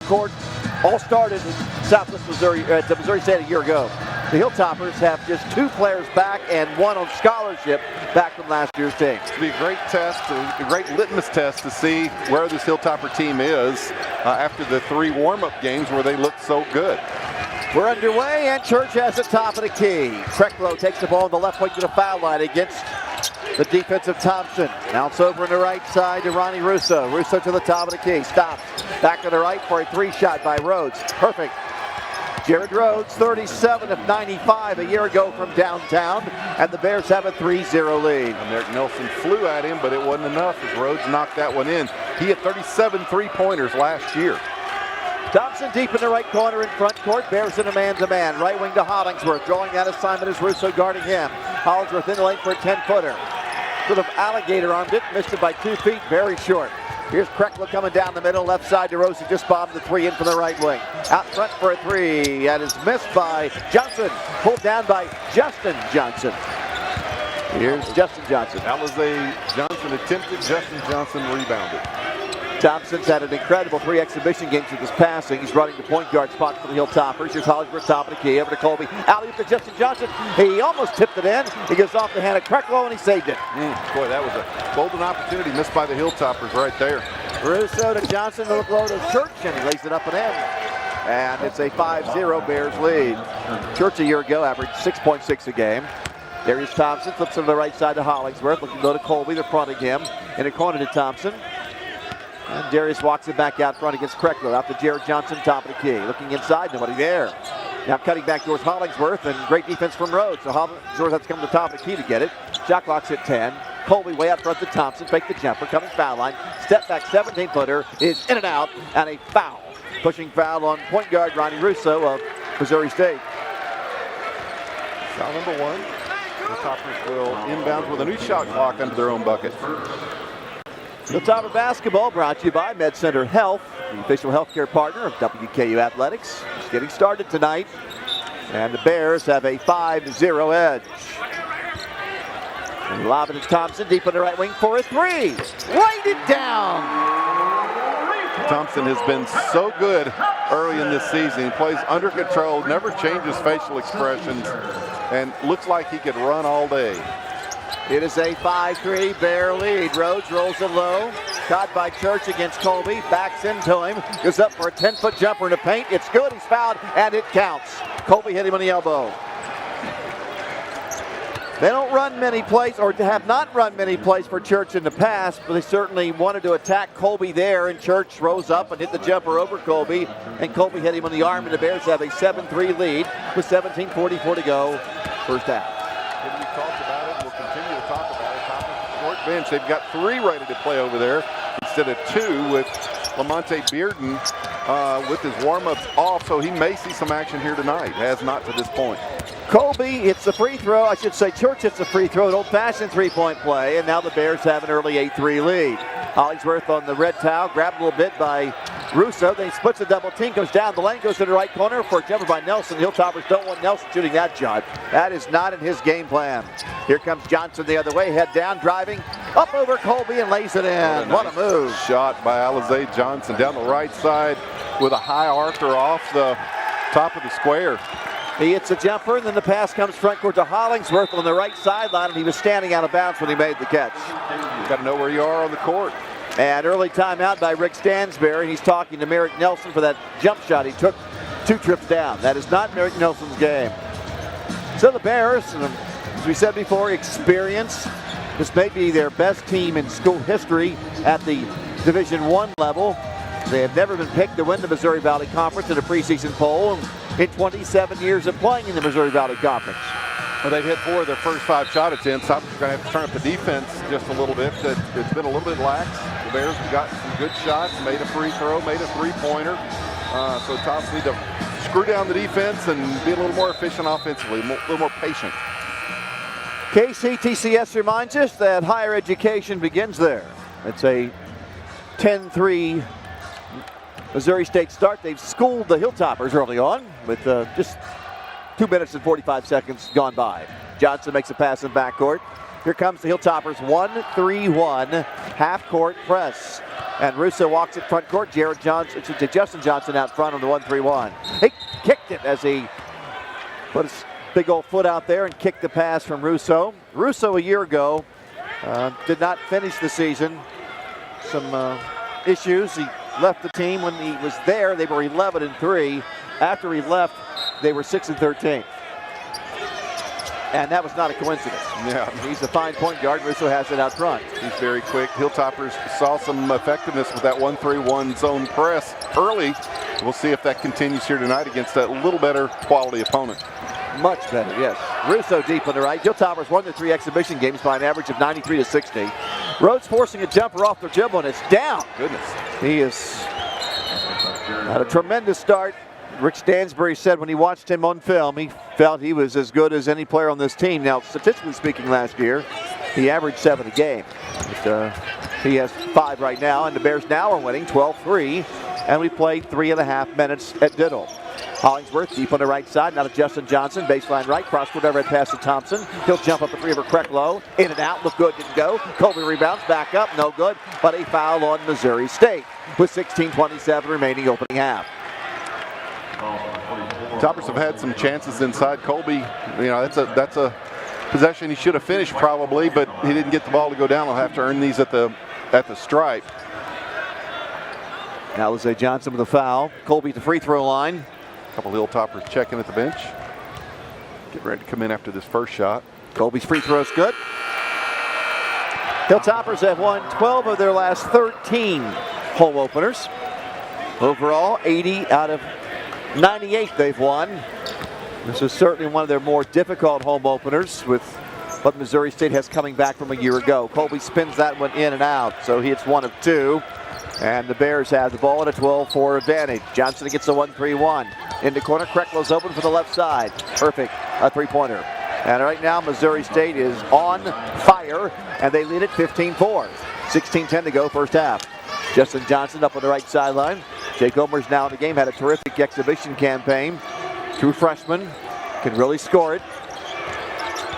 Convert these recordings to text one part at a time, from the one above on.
court all started in Southwest Missouri, at Missouri State a year ago. The Hilltoppers have just 2 players back and 1 on scholarship back from last year's team. It'll be a great test, a great litmus test to see where this Hilltopper team is after the 3 warm-up games where they looked so good. We're underway, and Church has the top of the key. Krecklow takes the ball on the left wing to the foul line against the defensive Thompson. Bounce over on the right side to Ronnie Russo. Russo to the top of the key. Stops. Back to the right for a 3-shot by Rhodes. Perfect. Jared Rhodes, 37 of 95 a year ago from downtown, and the Bears have a 3-0 lead. And Eric Nelson flew at him, but it wasn't enough as Rhodes knocked that one in. He had 37 three-pointers last year. Thompson deep in the right corner in front court. Bears in a man-to-man. Right wing to Hollingsworth. Drawing that assignment is Russo guarding him. Hollingsworth in the lane for a 10-footer. Sort of alligator-armed it. Missed it by 2 feet. Very short. Here's Krecklow coming down the middle. Left side to Rose, who just bombed the 3 in from the right wing. Out front for a 3. That is missed by Johnson. Pulled down by Justin Johnson. Here's Justin Johnson. Alizé Johnson attempted. Justin Johnson rebounded. Thompson's had an incredible 3 exhibition games with his passing. He's running the point guard spot for the Hilltoppers. Here's Hollingsworth, top of the key, over to Colby. Alley-oop to Justin Johnson. He almost tipped it in. He goes off the hand of Krecklow, and he saved it. Boy, that was a golden opportunity missed by the Hilltoppers right there. Russo to Johnson, to look low to Church, and he lays it up and in. And it's a 5-0 Bears lead. Church a year ago averaged 6.6 a game. Darius Thompson flips to the right side to Hollingsworth, looking to go to Colby. They're fronting him. In a corner to Thompson. And Darius walks it back out front against Krecklow. Out to Jared Johnson, top of the key. Looking inside, nobody there. Now cutting back towards Hollingsworth, and great defense from Rhodes. So Hollingsworth has to come to the top of the key to get it. Shot clock's at 10. Colby way out front to Thompson. Fake the jumper, coming foul line. Step back 17-footer is in and out, and a foul. Pushing foul on point guard Ronnie Russo of Missouri State. Foul number 1. The Toppers will inbound with a new shot clock under their own bucket. Hilltopper basketball brought to you by MedCenter Health, the official healthcare partner of WKU Athletics. It's getting started tonight, and the Bears have a 5-0 edge. And lob it to Thompson, deep in the right wing for a 3. Write it down! Thompson has been so good early in this season. He plays under control, never changes facial expressions, and looks like he could run all day. It is a 5-3 Bear lead. Rhodes rolls it low. Caught by Church against Colby. Backs into him. Goes up for a 10-foot jumper in the paint. It's good. He's fouled, and it counts. Colby hit him on the elbow. They don't run many plays, or have not run many plays for Church in the past, but they certainly wanted to attack Colby there, and Church rose up and hit the jumper over Colby, and Colby hit him on the arm, and the Bears have a 7-3 lead with 17:44 to go, first half. We talked about it. We'll continue to talk about it. Top of the court bench. They've got 3 ready to play over there instead of 2 with Lamonte Bearden with his warm-ups off, so he may see some action here tonight. Has not to this point. Colby hits the free throw. I should say Church hits the free throw, an old-fashioned three-point play, and now the Bears have an early 8-3 lead. Hollingsworth on the red towel, grabbed a little bit by Russo, then he splits a double team, goes down the lane, goes to the right corner for a jumper by Nelson. The Hilltoppers don't want Nelson shooting that shot. That is not in his game plan. Here comes Johnson the other way, head down, driving, up over Colby and lays it in. What a move. Shot by Alizé Johnson down the right side with a high archer off the top of the square. He hits a jumper, and then the pass comes front court to Hollingsworth on the right sideline, and he was standing out of bounds when he made the catch. You got to know where you are on the court. And early timeout by Rick Stansberry, and he's talking to Merrick Nelson for that jump shot. He took 2 trips down. That is not Merrick Nelson's game. So the Bears, as we said before, experience. This may be their best team in school history at the Division I level. They have never been picked to win the Missouri Valley Conference in a preseason poll in 27 years of playing in the Missouri Valley Conference. Well, they've hit 4 of their first 5 shot attempts. I'm going to have to turn up the defense just a little bit. It's been a little bit lax. The Bears have got some good shots, made a free throw, made a three-pointer. So Tops need to screw down the defense and be a little more efficient offensively, a little more patient. KCTCS reminds us that higher education begins there. It's a 10-3 Missouri State start. They've schooled the Hilltoppers early on with just 2 minutes and 45 seconds gone by. Johnson makes a pass in backcourt. Here comes the Hilltoppers 1-3-1 half-court press. And Russo walks it front court. Justin Johnson out front on the 1-3-1. He kicked it as he put his big old foot out there and kicked the pass from Russo. Russo a year ago did not finish the season. Some issues. He left the team when he was there. They were 11-3. After he left, they were 6-13. And that was not a coincidence. Yeah. He's a fine point guard. Russo has it out front. He's very quick. Hilltoppers saw some effectiveness with that 1-3-1 zone press early. We'll see if that continues here tonight against that little better quality opponent. Much better, yes. Russo deep on the right. Hilltoppers won their 3 exhibition games by an average of 93-60. Rhodes forcing a jumper off the dribble, and it's down. Goodness. He has had a tremendous start. Rick Stansbury said when he watched him on film, he felt he was as good as any player on this team. Now, statistically speaking, last year, he averaged 7 a game. But, he has 5 right now, and the Bears now are winning 12-3, and we played 3.5 minutes at Diddle. Hollingsworth deep on the right side, now to Justin Johnson, baseline right, cross-court overhead pass to Thompson. He'll jump up the three over Krecklow, in and out, look good, didn't go. Colby rebounds, back up, no good, but a foul on Missouri State with 16:27 remaining opening half. Toppers have had some chances inside. Colby, you know, that's a possession he should have finished probably, but he didn't get the ball to go down. He'll have to earn these at the stripe. Now Alizé Johnson with a foul. Colby at the free throw line. A couple of Hilltoppers checking at the bench. Getting ready to come in after this first shot. Colby's free throw's good. Hilltoppers have won 12 of their last 13 home openers. Overall, 80 out of 98 they've won. This is certainly one of their more difficult home openers with what Missouri State has coming back from a year ago. Colby spins that one in and out, so he hits 1 of 2. And the Bears have the ball at a 12-4 advantage. Johnson gets a 1-3-1. In the corner, Krecklow's open for the left side. Perfect, a three-pointer. And right now, Missouri State is on fire, and they lead it 15-4. 16:10 to go, first half. Justin Johnson up on the right sideline. Jake Omer's now in the game, had a terrific exhibition campaign. True freshman, can really score it.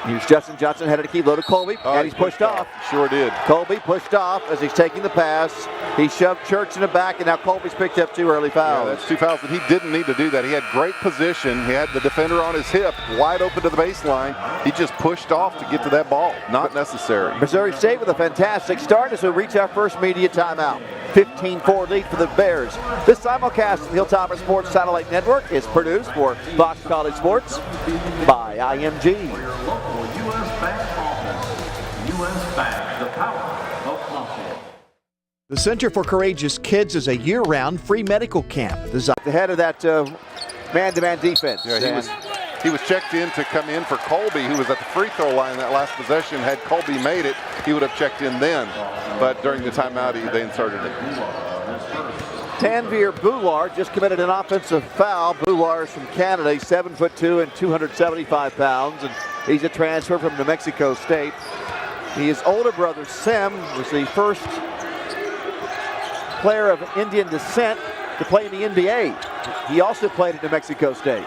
Here's Justin Johnson headed to key, low to Colby, and he's pushed off. Sure did. Colby pushed off as he's taking the pass. He shoved Church in the back, and now Colby's picked up 2 early fouls. Yeah, that's 2 fouls, but he didn't need to do that. He had great position. He had the defender on his hip, wide open to the baseline. He just pushed off to get to that ball. Not necessary. Missouri State with a fantastic start as we reach our first media timeout. 15-4 lead for the Bears. This simulcast of the Hilltopper Sports Satellite Network is produced for Fox College Sports by IMG. The Center for Courageous Kids is a year-round free medical camp designed the head of that man-to-man defense. Yeah, he was checked in to come in for Colby, who was at the free throw line in that last possession. Had Colby made it, he would have checked in then. But during the timeout, they inserted it. Tanvir Boulard just committed an offensive foul. Boulard is from Canada. He's 7'2" and 275 pounds, and he's a transfer from New Mexico State. His older brother, Sim, was the first player of Indian descent to play in the NBA. He also played at New Mexico State.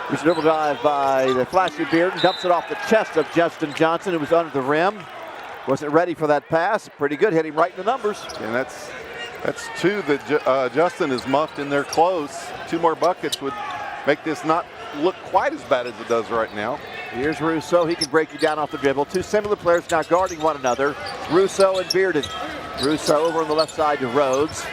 There's a dribble drive by the flashy beard and dumps it off the chest of Justin Johnson, who was under the rim. Wasn't ready for that pass. Pretty good, hit him right in the numbers. And that's 2 that Justin is muffed in there close. 2 more buckets would make this not look quite as bad as it does right now. Here's Russo. He can break you down off the dribble. 2 similar players now guarding one another. Russo and Bearden. Russo over on the left side to Rhodes.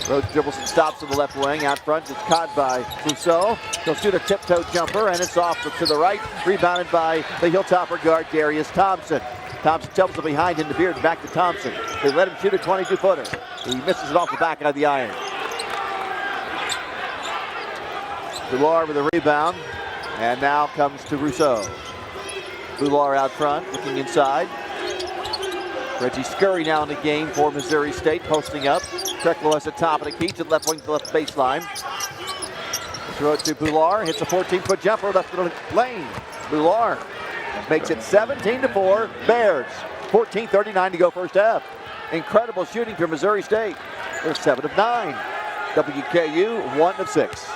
Rhodes dribbles and stops on the left wing. Out front, it's caught by Russo. He'll shoot a tiptoe jumper, and it's off to the right. Rebounded by the Hilltopper guard, Darius Thompson. Thompson jumps behind him to Beard, back to Thompson. They let him shoot a 22-footer. He misses it off the back of the iron. Boulard with a rebound, and now comes to Russo. Boulard out front, looking inside. Reggie Scurry now in the game for Missouri State, posting up. Krecklow at the top of the key to the left wing to the left baseline. Throw it to Boulard, hits a 14-foot jumper left to the lane. Boulard makes it 17-4, Bears. 14:39 to go first half. Incredible shooting from Missouri State. They're 7 of 9. WKU 1 of 6.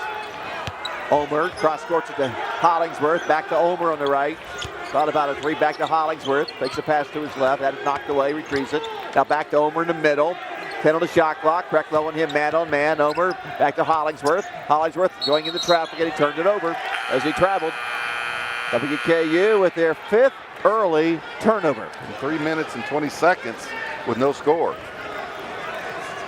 Omer cross courts it to Hollingsworth, back to Omer on the right. Thought about a 3, back to Hollingsworth. Takes a pass to his left, had it knocked away, retrieves it. Now back to Omer in the middle. 10 on the shot clock. Krecklow and him man on man. Omer back to Hollingsworth. Hollingsworth going into traffic and he turned it over as he traveled. WKU with their 5th early turnover. 3 minutes and 20 seconds with no score.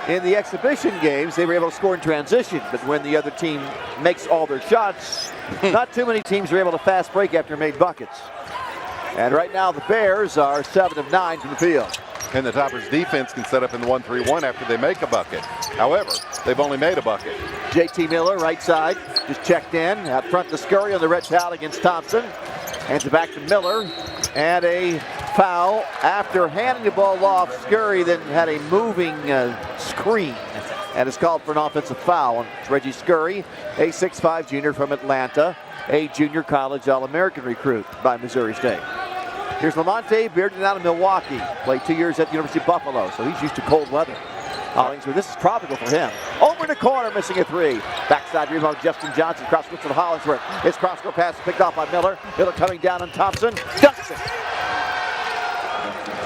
In the exhibition games, they were able to score in transition, but when the other team makes all their shots, not too many teams are able to fast break after made buckets. And right now the Bears are 7 of 9 from the field. And the Toppers defense can set up in the 1-3-1 after they make a bucket. However, they've only made a bucket. JT Miller, right side, just checked in. Out front to Scurry on the red towel against Thompson. Hands it back to Miller. And a foul after handing the ball off. Scurry then had a moving screen. And is called for an offensive foul. It's Reggie Scurry, a 6'5 junior from Atlanta, a junior college All-American recruit by Missouri State. Here's Lamonte Bearden out of Milwaukee. Played 2 years at the University of Buffalo, so he's used to cold weather. Hollingsworth, this is tropical for him. Over in the corner, missing a 3. Backside rebound, Justin Johnson. Cross switch to Hollingsworth. His cross-court pass picked off by Miller. Miller coming down on Thompson. Dunks it.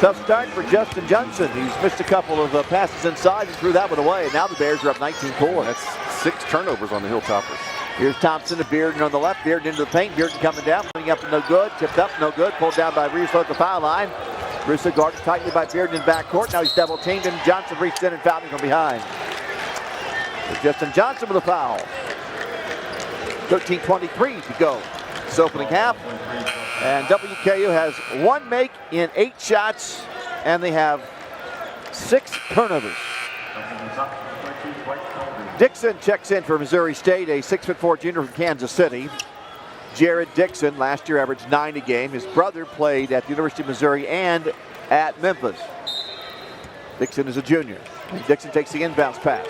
Tough start for Justin Johnson. He's missed a couple of passes inside and threw that one away. And now the Bears are up 19-4. That's 6 turnovers on the Hilltoppers. Here's Thompson to Bearden on the left. Bearden into the paint. Bearden coming down. Putting up no good. Tipped up, no good. Pulled down by Russo at the foul line. Russo guarded tightly by Bearden in backcourt. Now he's double teamed and Johnson reached in and fouled him from behind. It's Justin Johnson with a foul. 13:23 to go. This opening half. And WKU has 1 make in 8 shots. And they have 6 turnovers. Dixon checks in for Missouri State, a 6'4 junior from Kansas City. Jared Dixon last year averaged 9 a game. His brother played at the University of Missouri and at Memphis. Dixon is a junior. Dixon takes the inbounds pass.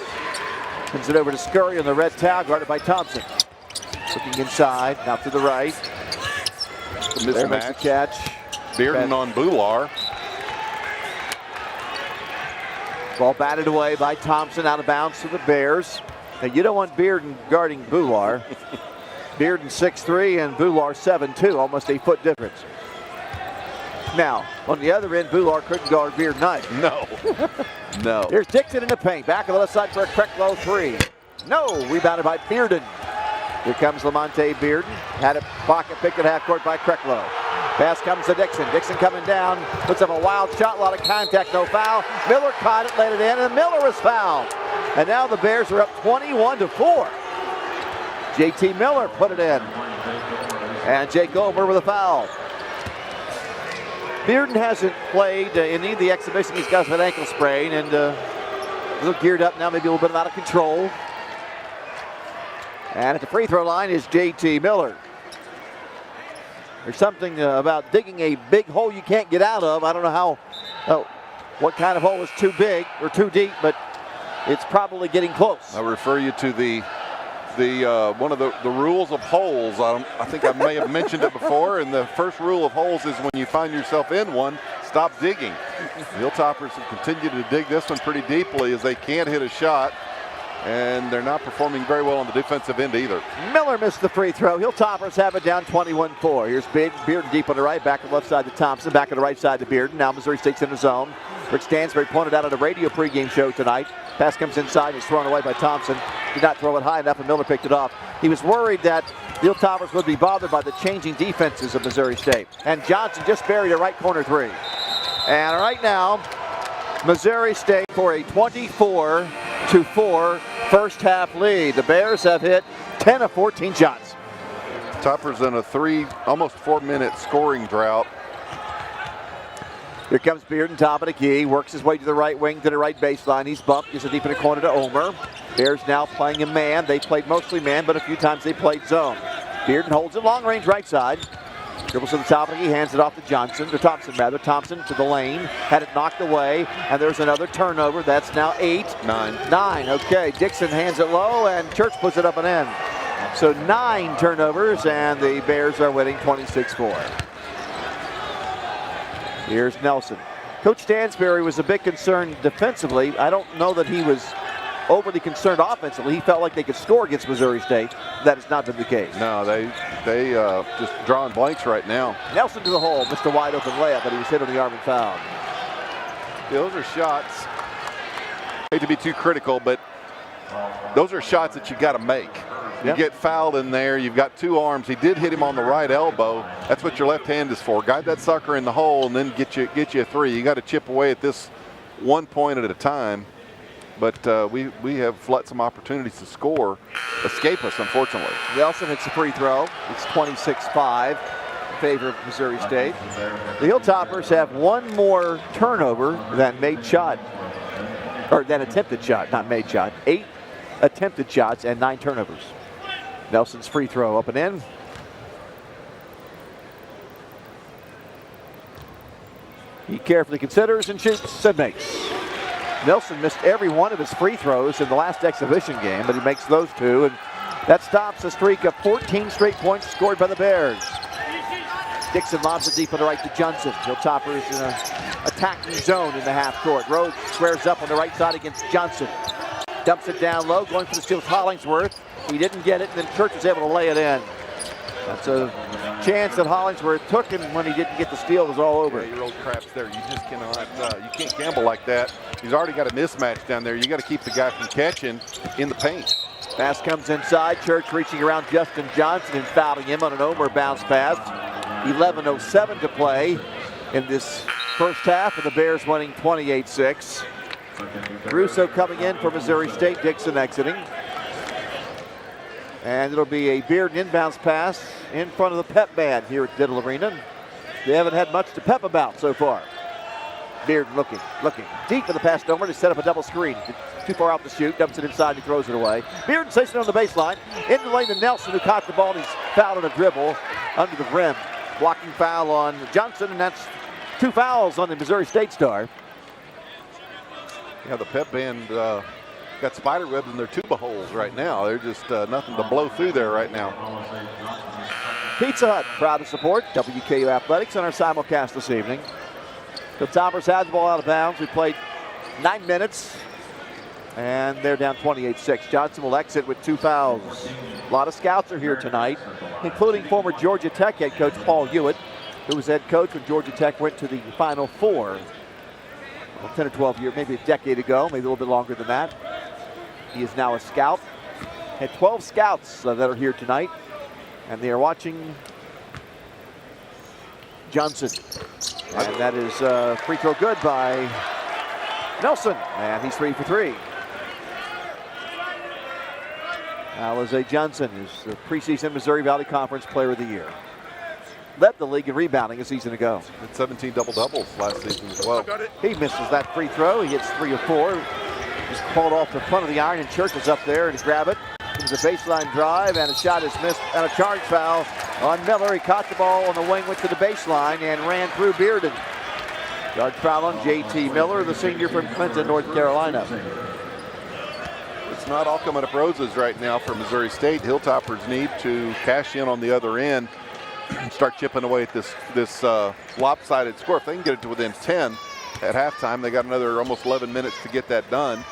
Sends it over to Scurry on the red towel, guarded by Thompson. Looking inside, now to the right. There makes the catch. Bearden on Bular. Ball batted away by Thompson, out of bounds to the Bears. Now you don't want Bearden guarding Bular. Bearden 6'3 and Bular 7'2, almost a foot difference. Now, on the other end, Bular couldn't guard Bearden either. No. No. Here's Dixon in the paint. Back on the left side for a Krecklow 3. No, rebounded by Bearden. Here comes Lamonte Bearden. Had a pocket picked at half court by Krecklow. Pass comes to Dixon. Dixon coming down. Puts up a wild shot. A lot of contact. No foul. Miller caught it, let it in, and Miller was fouled. And now the Bears are up 21-4. JT Miller put it in. And Jake Omer with a foul. Bearden hasn't played in any of the exhibition. He's got an ankle sprain and a little geared up now, maybe a little bit out of control. And at the free throw line is JT Miller. There's something about digging a big hole you can't get out of. I don't know what kind of hole is too big or too deep, but it's probably getting close. I refer you to the one of the rules of holes. I think I may have mentioned it before. And the first rule of holes is when you find yourself in one, stop digging. The Hilltoppers have continued to dig this one pretty deeply as they can't hit a shot. And they're not performing very well on the defensive end either. Miller missed the free throw. Hilltoppers have it down 21-4. Here's Bearden deep on the right, back on the left side to Thompson, back on the right side to Bearden. Now Missouri State's in the zone. Rick Stansbury pointed out on a radio pregame show tonight. Pass comes inside and is thrown away by Thompson. Did not throw it high enough and Miller picked it off. He was worried that the Hilltoppers would be bothered by the changing defenses of Missouri State. And Johnson just buried a right corner 3. And right now, Missouri State for a 24-4 first half lead. The Bears have hit 10 of 14 shots. Toppers in a almost 4-minute scoring drought. Here comes Bearden, top of the key, works his way to the right wing, to the right baseline. He's bumped, gets it deep in the corner to Omer. Bears now playing a man. They played mostly man, but a few times they played zone. Bearden holds it long range right side. Dribbles to the top of the key, hands it off to Thompson to the lane, had it knocked away, and there's another turnover. That's now 9. Okay, Dixon hands it low, and Church puts it up and in. So 9 turnovers, and the Bears are winning 26-4. Here's Nelson. Coach Stansbury was a bit concerned defensively. I don't know that he was overly concerned offensively. He felt like they could score against Missouri State. That has not been the case. No, they just drawing blanks right now. Nelson to the hole, missed a wide open layup, but he was hit on the arm and fouled. Those are shots. hate to be too critical, but those are shots that you got to make. You get fouled in there. You've got two arms. He did hit him on the right elbow. That's what your left hand is for. Guide that sucker in the hole and then get you a three. You got to chip away at this 1 point at a time. But we have let some opportunities to score escape us, unfortunately. Nelson hits a free throw. It's 26-5 in favor of Missouri State. The Hilltoppers have one more turnover than made shot, or than attempted shot, not made shot. 8 attempted shots and 9 turnovers. Nelson's free throw up and in. He carefully considers and shoots and makes. Nelson missed every one of his free throws in the last exhibition game, but he makes those 2, and that stops a streak of 14 straight points scored by the Bears. Dixon lobs it deep on the right to Johnson. Hilltoppers in an attacking zone in the half court. Rhodes squares up on the right side against Johnson. Dumps it down low, going for the steal with Hollingsworth. He didn't get it, and then Church was able to lay it in. That's a chance that Hollingsworth took, and when he didn't get the steal, it was all over. Yeah, your old crap's there. You just cannot, you can't gamble like that. He's already got a mismatch down there. You got to keep the guy from catching in the paint. Pass comes inside. Church reaching around Justin Johnson and fouling him on an Omer bounce pass. 11:07 to play in this first half, and the Bears winning 28-6. Russo coming in for Missouri State. Dixon exiting. And it'll be a Bearden inbounds pass in front of the pep band here at Diddle Arena. They haven't had much to pep about so far. Bearden looking deep in the pass to Omer to set up a double screen. Too far out to shoot, dumps it inside and throws it away. Bearden takes it on the baseline. In the lane to Nelson, who caught the ball, and he's fouled on a dribble under the rim. Blocking foul on Johnson, and that's 2 fouls on the Missouri State star. Yeah, the pep band got spider webs in their tuba holes right now. They're just nothing to blow through there right now. Pizza Hut, proud to support WKU Athletics on our simulcast this evening. The Toppers had the ball out of bounds. We played 9 minutes, and they're down 28-6. Johnson will exit with 2 fouls. A lot of scouts are here tonight, including former Georgia Tech head coach Paul Hewitt, who was head coach when Georgia Tech went to the Final Four 10 or 12 years, maybe a decade ago, maybe a little bit longer than that. He is now a scout. Had 12 scouts that are here tonight, and they are watching Johnson. And that is free throw good by Nelson, and he's 3 for 3. Alize Johnson is the preseason Missouri Valley Conference Player of the Year. Led the league in rebounding a season ago. Had 17 double-doubles last season as well. He misses that free throw. He hits 3 of 4. Just called off the front of the iron, and Church is up there and grab it. It's a baseline drive, and a shot is missed, and a charge foul on Miller. He caught the ball on the wing, went to the baseline, and ran through Bearden. Charge foul on J.T. Miller, the senior from Clinton, North Carolina. It's not all coming up roses right now for Missouri State. Hilltoppers need to cash in on the other end, start chipping away at this lopsided score. If they can get it to within 10 at halftime, they got another almost 11 minutes to get that done.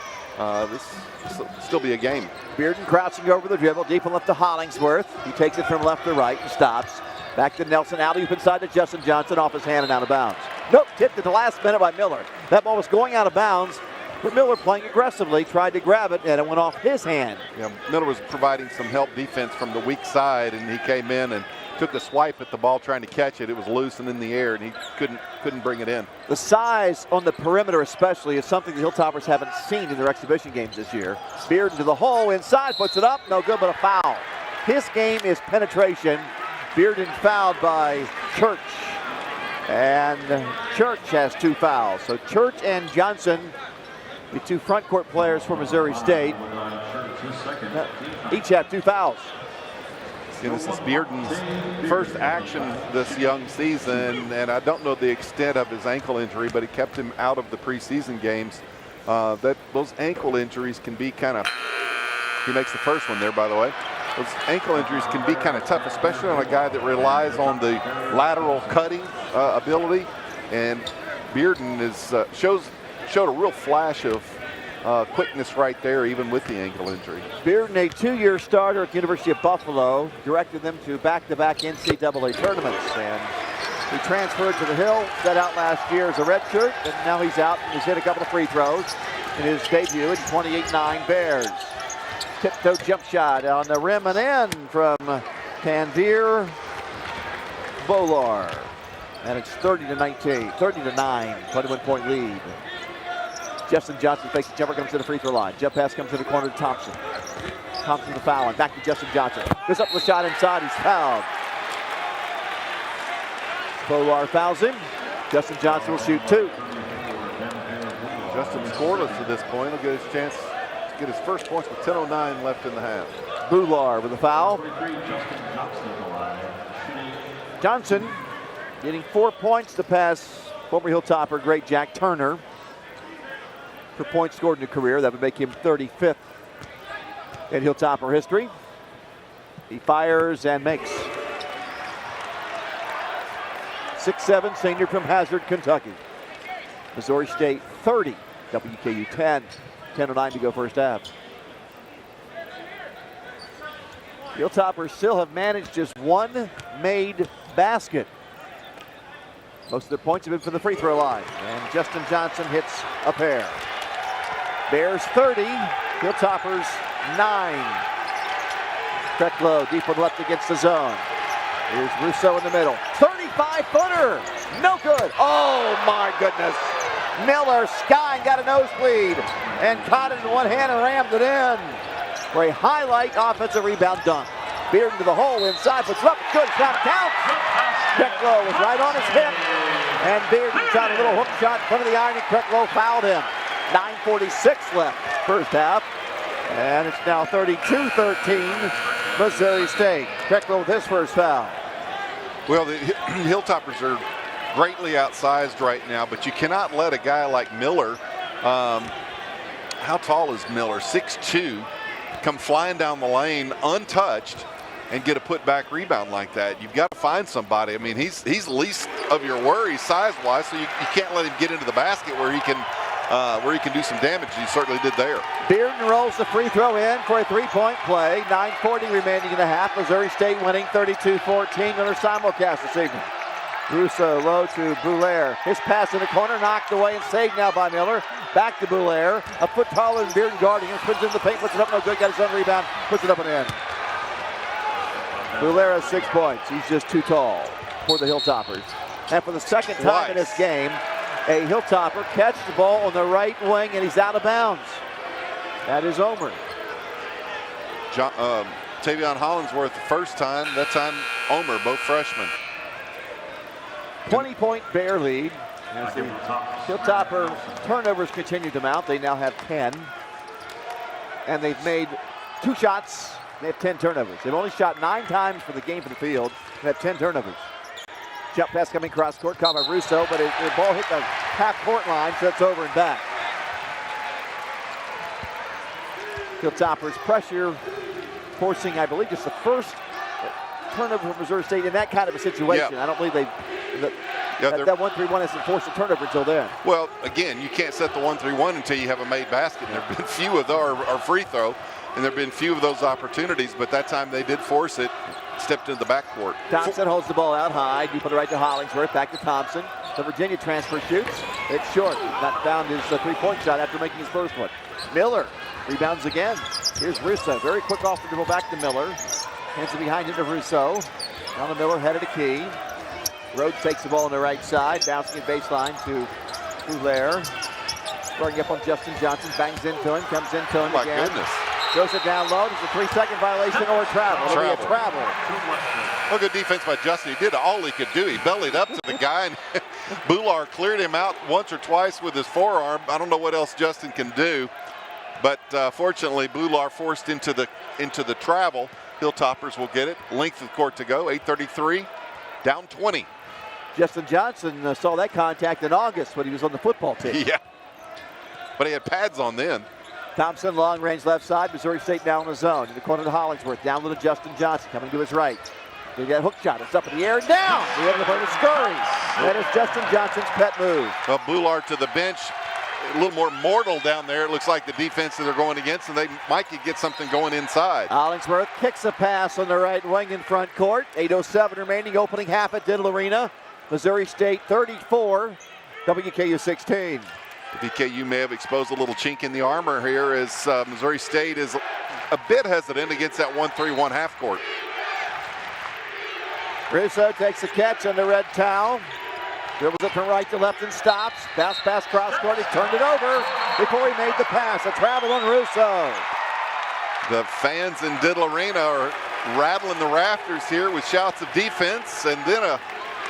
This will still be a game. Bearden crouching over the dribble, deep and left to Hollingsworth. He takes it from left to right and stops. Back to Nelson, alley-oop inside to Justin Johnson, off his hand and out of bounds. Nope, tipped at the last minute by Miller. That ball was going out of bounds, but Miller playing aggressively, tried to grab it, and it went off his hand. Yeah, Miller was providing some help defense from the weak side, and he came in and took a swipe at the ball trying to catch it. It was loose and in the air, and he couldn't bring it in. The size on the perimeter especially is something the Hilltoppers haven't seen in their exhibition games this year. Bearden to the hole, inside, puts it up, no good, but a foul. His game is penetration. Bearden fouled by Church, and Church has 2 fouls. So Church and Johnson, the 2 front court players for Missouri State, each have 2 fouls. Yeah, this is Bearden's first action this young season, and I don't know the extent of his ankle injury, but it kept him out of the preseason games. Those ankle injuries can be kind of, he makes the first one there, by the way. Those ankle injuries can be kind of tough, especially on a guy that relies on the lateral cutting ability. And Bearden showed a real flash of quickness right there, even with the ankle injury. Bearden, a 2-year starter at the University of Buffalo, directed them to back-to-back NCAA tournaments. And he transferred to the Hill, set out last year as a redshirt, and now he's out and he's hit a couple of free throws. in his debut at 28-9 Bears. Tiptoe jump shot on the rim and in from Tanvir Bolar. And it's 30-19, 30-9, 21-point lead. Justin Johnson fakes the jumper, comes to the free throw line. Jump pass comes to the corner to Thompson. Thompson the foul line, back to Justin Johnson. Goes up with a shot inside, he's fouled. Bolar fouls him. Justin Johnson will shoot 2. Justin scoreless at this point. He'll get his chance to get his first points with 10:09 left in the half. Bolar with a foul. Johnson getting 4 points to pass former Hilltopper great Jack Turner for points scored in a career. That would make him 35th in Hilltopper history. He fires and makes. 6'7" senior from Hazard, Kentucky. Missouri State 30, WKU 10. 10:09 to go first half. Hilltoppers still have managed just one made basket. Most of their points have been from the free throw line. And Justin Johnson hits a pair. Bears 30, Hilltoppers 9. Krecklow deep on left against the zone. Here's Russo in the middle. 35-footer, no good. Oh my goodness. Miller skying, got a nosebleed and caught it in one hand and rammed it in for a highlight offensive rebound dunk. Bearden to the hole inside, puts it up, good, shot counts. Krecklow was right on his hip, and Bearden shot a little hook shot in front of the iron, and Krecklow fouled him. 9:46 left, first half, and it's now 32-13, Missouri State. Krecklow with his first foul. Well, the Hilltoppers are greatly outsized right now, but you cannot let a guy like Miller, how tall is Miller? 6'2", come flying down the lane untouched and get a putback rebound like that. You've got to find somebody. I mean, he's least of your worries size-wise, so you can't let him get into the basket where he can do some damage. He certainly did there. Bearden rolls the free throw in for a three-point play. 9:40 remaining in the half. Missouri State winning 32-14 on their simulcast this evening. Russo low to Boulaire. His pass in the corner, knocked away and saved now by Miller. Back to Boulaire. A foot taller than Bearden guarding him. Spins in the paint, puts it up, no good. Got his own rebound, puts it up and in. Boulaire has 6 points. He's just too tall for the Hilltoppers. And for the second time in this game, a Hilltopper catches the ball on the right wing and he's out of bounds. That is Omer. Tavion Hollingsworth the first time, that time Omer, both freshmen. 20-point Bear lead. As the Hilltopper turnovers continue to mount. They now have 10. And they've made 2 shots. They have 10 turnovers. They've only shot 9 times for the game for the field. They have 10 turnovers. Jump pass coming cross court, caught by Russo, but the ball hit the half-court line, so it's over and back. Hilltoppers pressure, forcing, I believe, just the first turnover for Missouri State in that kind of a situation. Yeah. I don't believe that 1-3-1 hasn't forced a turnover until then. Well, again, you can't set the 1-3-1 until you have a made basket. And there have been few of those, or free throw, and there have been few of those opportunities, but that time they did force it, stepped into the backcourt. Thompson holds the ball out high, deep on the right to Hollingsworth, back to Thompson. The Virginia transfer shoots, it's short. Not found his three-point shot after making his first one. Miller rebounds again. Here's Russo, very quick off the dribble back to Miller. Hands it behind him to Russo. Down to Miller, headed to Key. Rhodes takes the ball on the right side, bouncing at baseline to Boulaire. Scoring up on Justin Johnson, bangs into him, comes into him again. My goodness. Throws it down low. It's a 3-second violation or a travel. It'll be a travel. Well, good defense by Justin. He did all he could do. He bellied up to the guy, and Boulaire cleared him out once or twice with his forearm. I don't know what else Justin can do, but fortunately, Boulaire forced into the travel. Hilltoppers will get it. Length of court to go. 8:33, down 20. Justin Johnson saw that contact in August when he was on the football team. Yeah, but he had pads on then. Thompson, long range left side. Missouri State now in the zone. In the corner to Hollingsworth. Down to Justin Johnson. Coming to his right. They got a hook shot. It's up in the air and down. We have the play to Scurry. That is Justin Johnson's pet move. Well, Boulaire to the bench. A little more mortal down there. It looks like the defense that they're going against, and they might could get something going inside. Hollingsworth kicks a pass on the right wing in front court. 8:07 remaining, opening half at Diddle Arena. Missouri State 34, WKU 16. WKU may have exposed a little chink in the armor here as Missouri State is a bit hesitant against that 1-3-1 half court. Russo takes the catch on the red towel. Dribbles it from right to left and stops. Bounce pass cross court. He turned it over before he made the pass. A travel on Russo. The fans in Diddle Arena are rattling the rafters here with shouts of defense, and then a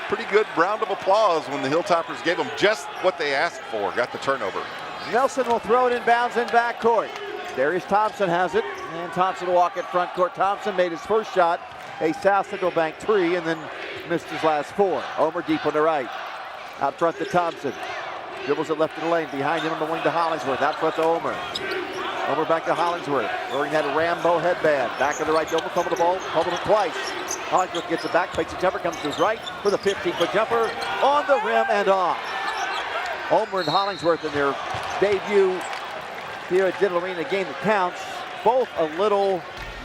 pretty good round of applause when the Hilltoppers gave them just what they asked for. Got the turnover. Nelson will throw it inbounds in backcourt. Darius Thompson has it, and Thompson will walk at front court. Thompson made his first shot, a South Central Bank 3, and then missed his last 4. Omer deep on the right. Out front to Thompson. Dribbles it left of the lane. Behind him on the wing to Hollingsworth. Out front to Omer. Omer back to Hollingsworth. Wearing that Rambo headband. Back on the right to Omer. Fumble the ball. Fumble it twice. Hollingsworth gets it back. Fakes a jumper. Comes to his right with a 15-foot jumper. On the rim and off. Omer and Hollingsworth in their debut here at Diddle Arena, game that counts. Both a little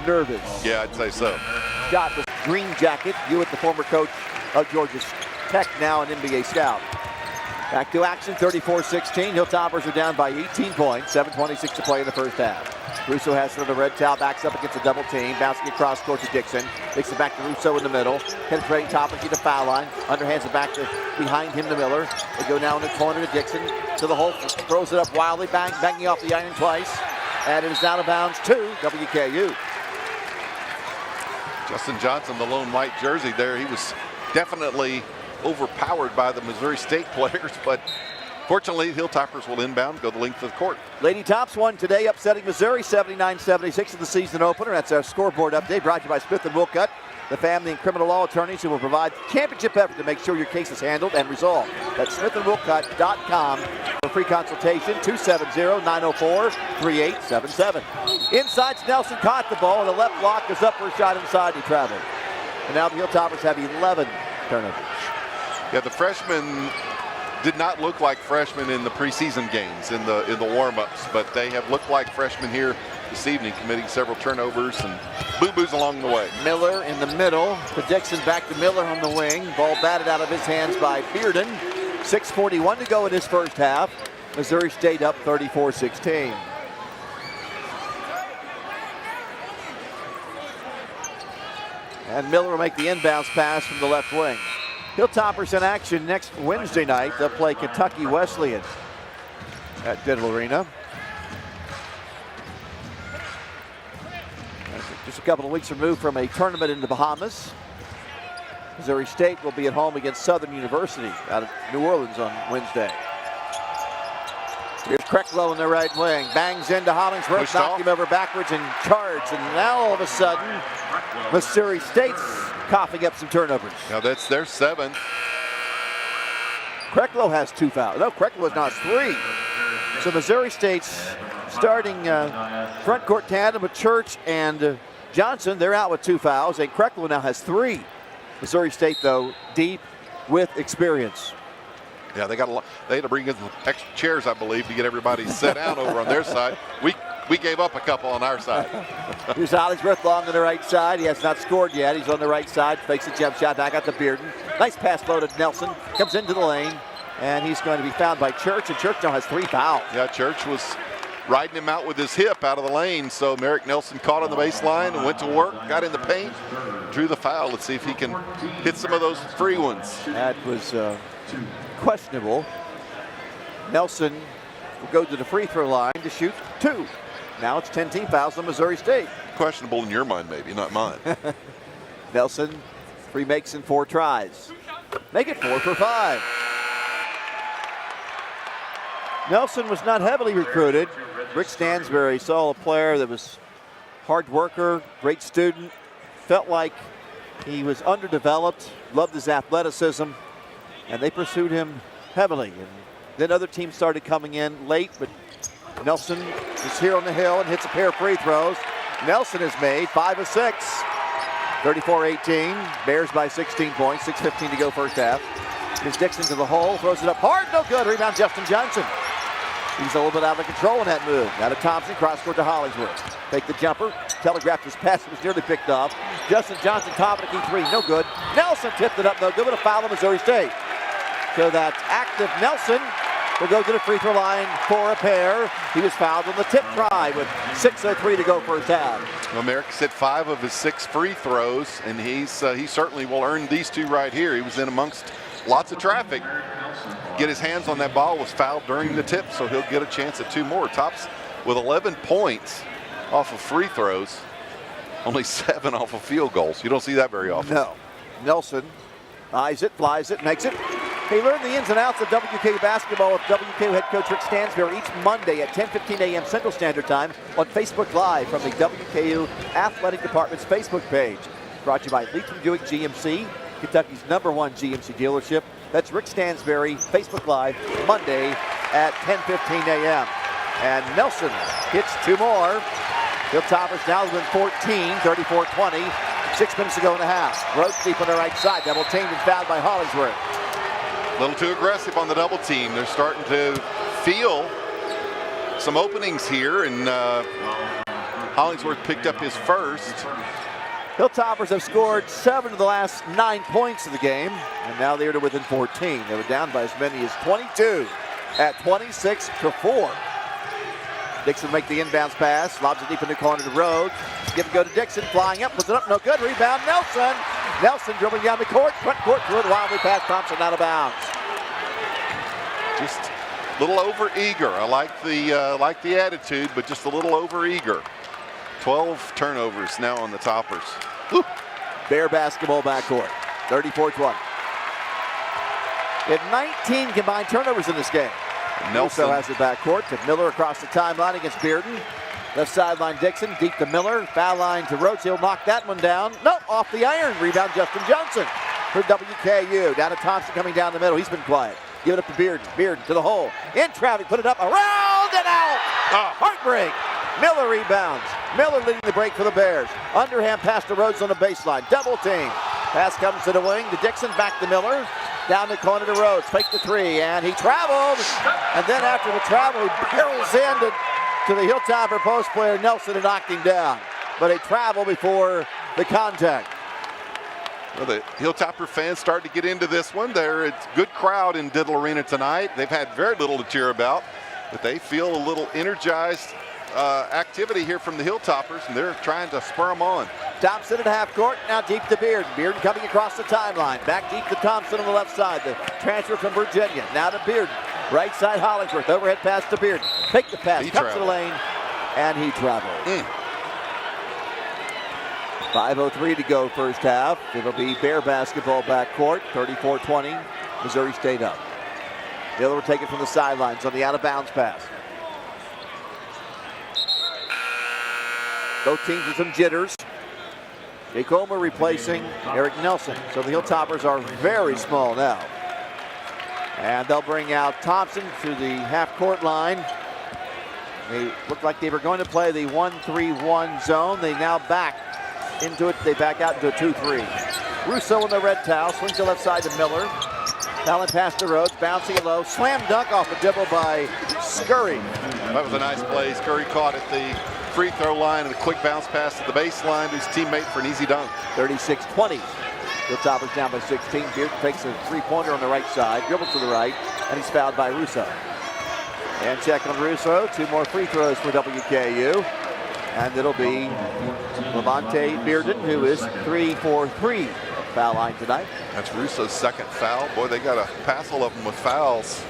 nervous. Yeah, I'd say so. Shot with green jacket. Hewitt, the former coach of Georgia Tech, now an NBA scout. Back to action, 34-16. Hilltoppers are down by 18 points. 7:26 to play in the first half. Russo has it on the red towel, backs up against a double team, bouncing across court to Dixon. Takes it back to Russo in the middle. Penetrating top of the foul line. Underhands it back to behind him to Miller. They go now in the corner to Dixon. To the hole, throws it up wildly, banging off the iron twice. And it is out of bounds to WKU. Justin Johnson, the lone white jersey there, he was definitely overpowered by the Missouri State players, but fortunately, Hilltoppers will inbound, go the length of the court. Lady Tops won today, upsetting Missouri 79-76 in the season opener. That's our scoreboard update brought to you by Smith & Wilcutt, the family and criminal law attorneys who will provide championship effort to make sure your case is handled and resolved. That's SmithandWilcutt.com for free consultation, 270-904-3877. Inside, Nelson caught the ball, and the left block is up for a shot inside. He traveled. And now the Hilltoppers have 11 turnovers. Yeah, the freshmen did not look like freshmen in the preseason games, in the warm-ups, but they have looked like freshmen here this evening, committing several turnovers and boo-boos along the way. Miller in the middle, to Dixon, back to Miller on the wing. Ball batted out of his hands by Bearden. 6:41 to go in his first half. Missouri State up 34-16. And Miller will make the inbounds pass from the left wing. Hilltoppers in action next Wednesday night. They'll play Kentucky Wesleyan at Diddle Arena. Just a couple of weeks removed from a tournament in the Bahamas. Missouri State will be at home against Southern University out of New Orleans on Wednesday. Here's Krecklow in the right wing. Bangs into Hollingsworth, knocked him over backwards and charged. And now all of a sudden, Missouri State's coughing up some turnovers. Now that's their 7th. Krecklow has 2 fouls. No, Krecklow has not 3. So Missouri State's starting front court tandem with Church and Johnson. They're out with 2 fouls, and Krecklow now has 3. Missouri State, though, deep with experience. Yeah, they had to bring in some extra chairs, I believe, to get everybody set down over on their side. We gave up a couple on our side. Here's Hollingsworth long on the right side. He has not scored yet. He's on the right side. Fakes a jump shot back out to Bearden. Nice pass flow to Nelson. Comes into the lane, and he's going to be fouled by Church, and Church now has 3 fouls. Yeah, Church was riding him out with his hip out of the lane, so Merrick Nelson caught on the baseline and went to work, got in the paint, drew the foul. Let's see if he can hit some of those free ones. That was questionable. Nelson will go to the free throw line to shoot 2. Now it's 10 team fouls on Missouri State. Questionable in your mind, maybe, not mine. Nelson, 3 makes and 4 tries. Make it 4 for 5. Nelson was not heavily recruited. Rick Stansbury saw a player that was hard worker, great student, felt like he was underdeveloped, loved his athleticism, and they pursued him heavily. And then other teams started coming in late, but Nelson is here on the hill and hits a pair of free throws. Nelson has made 5 of 6. 34-18, Bears by 16 points, 6:15 to go first half. Here's Dixon to the hole, throws it up hard, no good. Rebound, Justin Johnson. He's a little bit out of control in that move. Now to Thompson, cross court to Hollingsworth. Take the jumper, telegraphed his pass, it was nearly picked off. Justin Johnson, top of the key 3, no good. Nelson tipped it up, no good, but a foul on Missouri State. So that's active Nelson will go to the free throw line for a pair. He was fouled on the tip try with 6:03 to go first half. Well, Merrick's hit 5 of his 6 free throws, and he certainly will earn these 2 right here. He was in amongst lots of traffic. Get his hands on that ball, was fouled during the tip, so he'll get a chance at 2 more. Tops with 11 points off of free throws, only 7 off of field goals. You don't see that very often. No. Nelson eyes it, flies it, makes it. They learn the ins and outs of WKU basketball with WKU head coach Rick Stansberry each Monday at 10:15 a.m. Central Standard Time on Facebook Live from the WKU Athletic Department's Facebook page. Brought to you by Leeton Buick GMC, Kentucky's #1 GMC dealership. That's Rick Stansberry, Facebook Live, Monday at 10:15 a.m. And Nelson hits 2 more. Hilltoppers now within 14, 34-20. 6 minutes to go in the half. Rhodes deep on the right side. Double teamed and fouled by Hollingsworth. A little too aggressive on the double team. They're starting to feel some openings here, and Hollingsworth picked up his first. Hilltoppers have scored 7 of the last 9 points of the game, and now they're to within 14. They were down by as many as 22 at 26-4. Dixon make the inbounds pass, lobs it deep in the corner to Rhodes. Give it go to Dixon, flying up, puts it up, no good. Rebound, Nelson. Nelson dribbling down the court, front court, through it, wildly past Thompson, out of bounds. Just a little over eager. I like the attitude, but just a little over eager. 12 turnovers now on the Toppers. Woo. Bear basketball backcourt, 34-20. They had 19 combined turnovers in this game. Nelson has the backcourt to Miller across the timeline against Bearden. Left sideline Dixon, deep to Miller. Foul line to Rhodes. He'll knock that one down. No, off the iron. Rebound Justin Johnson for WKU. Down to Thompson coming down the middle. He's been quiet. Give it up to Bearden. Bearden to the hole. In traffic, put it up, around and out. Heartbreak. Miller rebounds. Miller leading the break for the Bears. Underhand pass to Rhodes on the baseline. Double team. Pass comes to the wing to Dixon, back to Miller. Down the corner to Rhodes, fake the 3, and he traveled. And then after the travel, he barrels in to the Hilltopper post player Nelson and knocked him down. But he traveled before the contact. Well, the Hilltopper fans start to get into this one. It's a good crowd in Diddle Arena tonight. They've had very little to cheer about, but they feel a little energized activity here from the Hilltoppers, and they're trying to spur them on. Thompson at half court, now deep to Bearden. Bearden coming across the timeline. Back deep to Thompson on the left side. The transfer from Virginia. Now to Bearden. Right side Hollingsworth. Overhead pass to Bearden. Take the pass, comes to the lane, and he traveled. 5:03 to go first half. It'll be Bear basketball backcourt. 34-20. Missouri State up. Miller will take it from the sidelines on the out-of-bounds pass. Both teams with some jitters. Jake Omer replacing Eric Nelson. So the Hilltoppers are very small now. And they'll bring out Thompson to the half-court line. They look like they were going to play the 1-3-1 zone. They now back into it. They back out into a 2-3. Russo in the red towel. Swings the left side to Miller. Talent pass to Rhodes. Bouncing it low. Slam dunk off the dribble by Scurry. That was a nice play. Scurry caught at the free throw line and a quick bounce pass to the baseline to his teammate for an easy dunk. 36-20. Hilltoppers down by 16. Bearden takes a three-pointer on the right side, dribbles to the right, and he's fouled by Russo. And check on Russo. 2 more free throws for WKU. And it'll be Levante Bearden, who is 3 for 3 foul line tonight. That's Russo's second foul. Boy, they got a passel of them with fouls.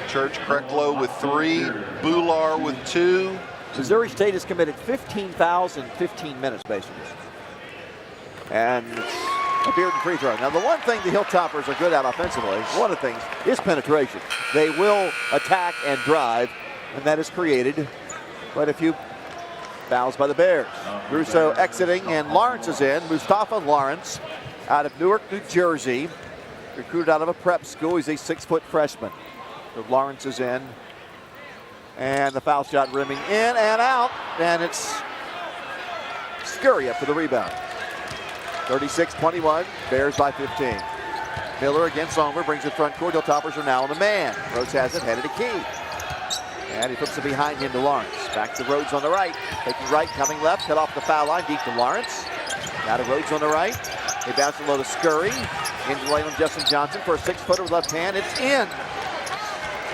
Church Krecklow with 3, Bular with 2. Missouri State has committed 15 fouls in 15 minutes, basically. And it's a Bearden free throw. Now, the one thing the Hilltoppers are good at offensively, one of the things, is penetration. They will attack and drive, and that has created quite a few fouls by the Bears. Russo exiting, and Lawrence is in. Mustafa Lawrence out of Newark, New Jersey. Recruited out of a prep school. He's a 6-foot freshman. So Lawrence is in. And the foul shot rimming in and out. And it's Scurry up for the rebound. 36-21. Bears by 15. Miller against Somer. Brings it front court. Hilltoppers are now on the man. Rhodes has it. Headed to Key. And he puts it behind him to Lawrence. Back to Rhodes on the right. Taking right, coming left. Cut off the foul line. Deep to Lawrence. Now to Rhodes on the right. They bounce it low to Scurry. Into the lane on Justin Johnson for a 6-footer with left hand. It's in.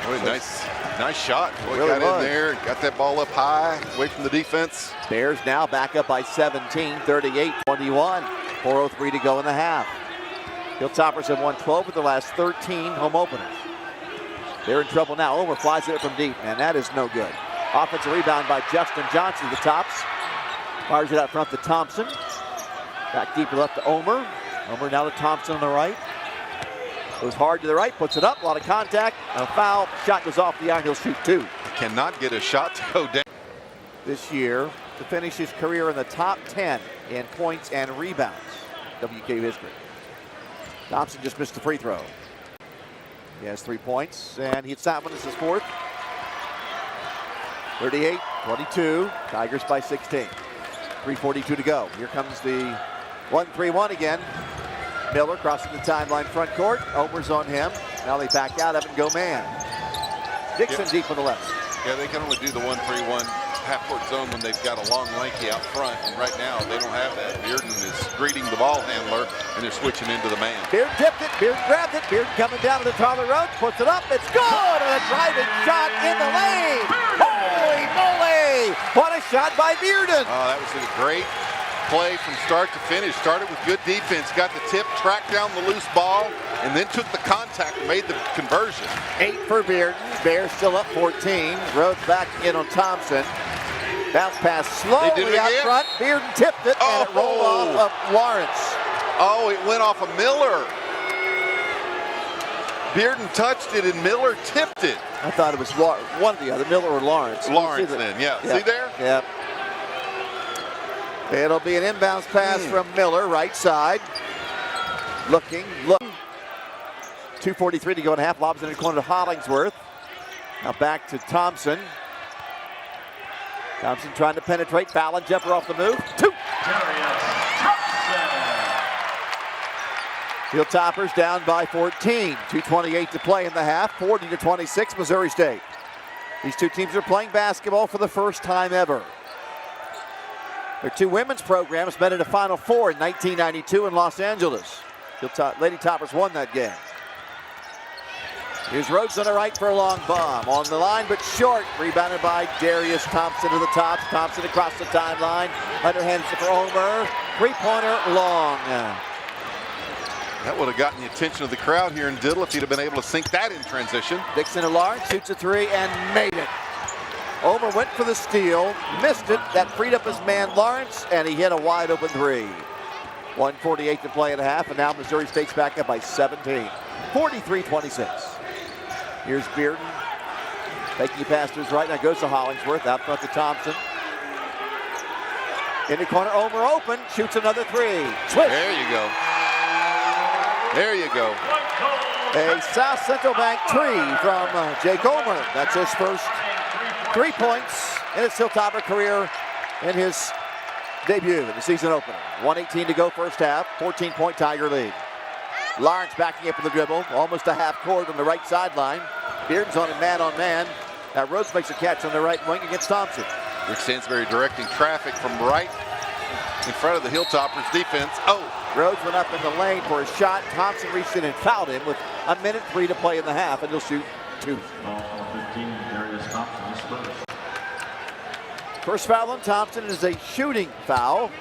Boy, nice shot. Boy, Really got in there, got that ball up high, away from the defense. Bears now back up by 17, 38-21. 4:03 to go in the half. Hilltoppers have won 12 of the last 13 home openers. They're in trouble now. Omer flies it from deep, and that is no good. Offensive rebound by Justin Johnson to the tops. Fires it out front to Thompson. Back deeper left to Omer. Omer now to Thompson on the right. Goes hard to the right, puts it up, a lot of contact, a foul, shot goes off the iron, he'll shoot two. Cannot get a shot to go down. This year to finish his career in the top 10 in points and rebounds, WKU history. Thompson just missed the free throw. He has 3 points, and he hits that one as his fourth. 38-22, Tigers by 16. 3:42 to go. Here comes the 1-3-1 again. Miller crossing the timeline front court. Omer's on him. Now they back out, Evan go man. Dixon deep on the left. Yeah, they can only do the 1-3-1 half-court zone when they've got a long lanky out front, and right now they don't have that. Bearden is greeting the ball handler, and they're switching into the man. Bearden tipped it, Bearden grabbed it, Bearden coming down to the Tyler Road, puts it up, it's good, and a driving shot in the lane. Holy moly! What a shot by Bearden. Oh, that was a great play from start to finish. Started with good defense, got the tip, tracked down the loose ball, and then took the contact and made the conversion. 8 for Bearden. Bears still up 14. Rhodes back in on Thompson. Bounce pass slowly out front. Bearden tipped it, and it rolled off of Lawrence. Oh, it went off of Miller. Bearden touched it, and Miller tipped it. I thought it was one or the other, Miller or Lawrence. Lawrence then, yeah. See there? Yeah. It'll be an inbounds pass from Miller, right side. Looking. 2:43 to go in half. Lobs in the corner to Hollingsworth. Now back to Thompson. Thompson trying to penetrate. Fallon jumper off the move. Two. Hilltoppers down by 14. 2:28 to play in the half. 40-26 Missouri State. These two teams are playing basketball for the first time ever. Their two women's programs met in a Final Four in 1992 in Los Angeles. Lady Toppers won that game. Here's Rhodes on the right for a long bomb. On the line, but short. Rebounded by Darius Thompson to the top. Thompson across the timeline. Underhands it for Omer. Three-pointer long. That would have gotten the attention of the crowd here in Diddle if he'd have been able to sink that in transition. Dixon to Lawrence, shoots a three and made it. Omer went for the steal, missed it. That freed up his man Lawrence, and he hit a wide open three. 1:48 to play in a half, and now Missouri State's back up by 17. 43-26. Here's Bearden. Making a pass to his right, now goes to Hollingsworth, out front to Thompson. In the corner, Omer open, shoots another three. Switch. There you go. There you go. A South Central Bank tree from Jake Omer. That's his first 3 points in his Hilltopper career in his debut in the season opener. 1:18 to go first half, 14-point Tiger lead. Lawrence backing up with the dribble, almost a half court on the right sideline. Bearden's on him man on man. Now Rhodes makes a catch on the right wing against Thompson. Rick Stansberry directing traffic from right in front of the Hilltoppers defense. Oh! Rhodes went up in the lane for a shot. Thompson reached in and fouled him with 1:03 to play in the half, and he'll shoot two. First foul on Thompson is a shooting foul.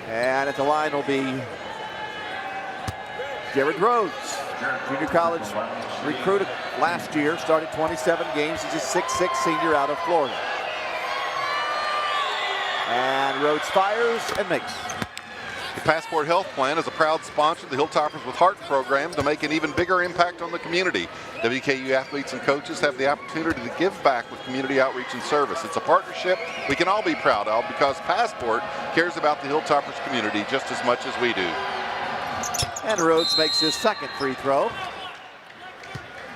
And at the line will be Jared Rhodes, junior college recruit last year, started 27 games. He's a 6'6" senior out of Florida. And Rhodes fires and makes. The Passport Health Plan is a proud sponsor of the Hilltoppers with Heart program to make an even bigger impact on the community. WKU athletes and coaches have the opportunity to give back with community outreach and service. It's a partnership we can all be proud of because Passport cares about the Hilltoppers community just as much as we do. And Rhodes makes his second free throw.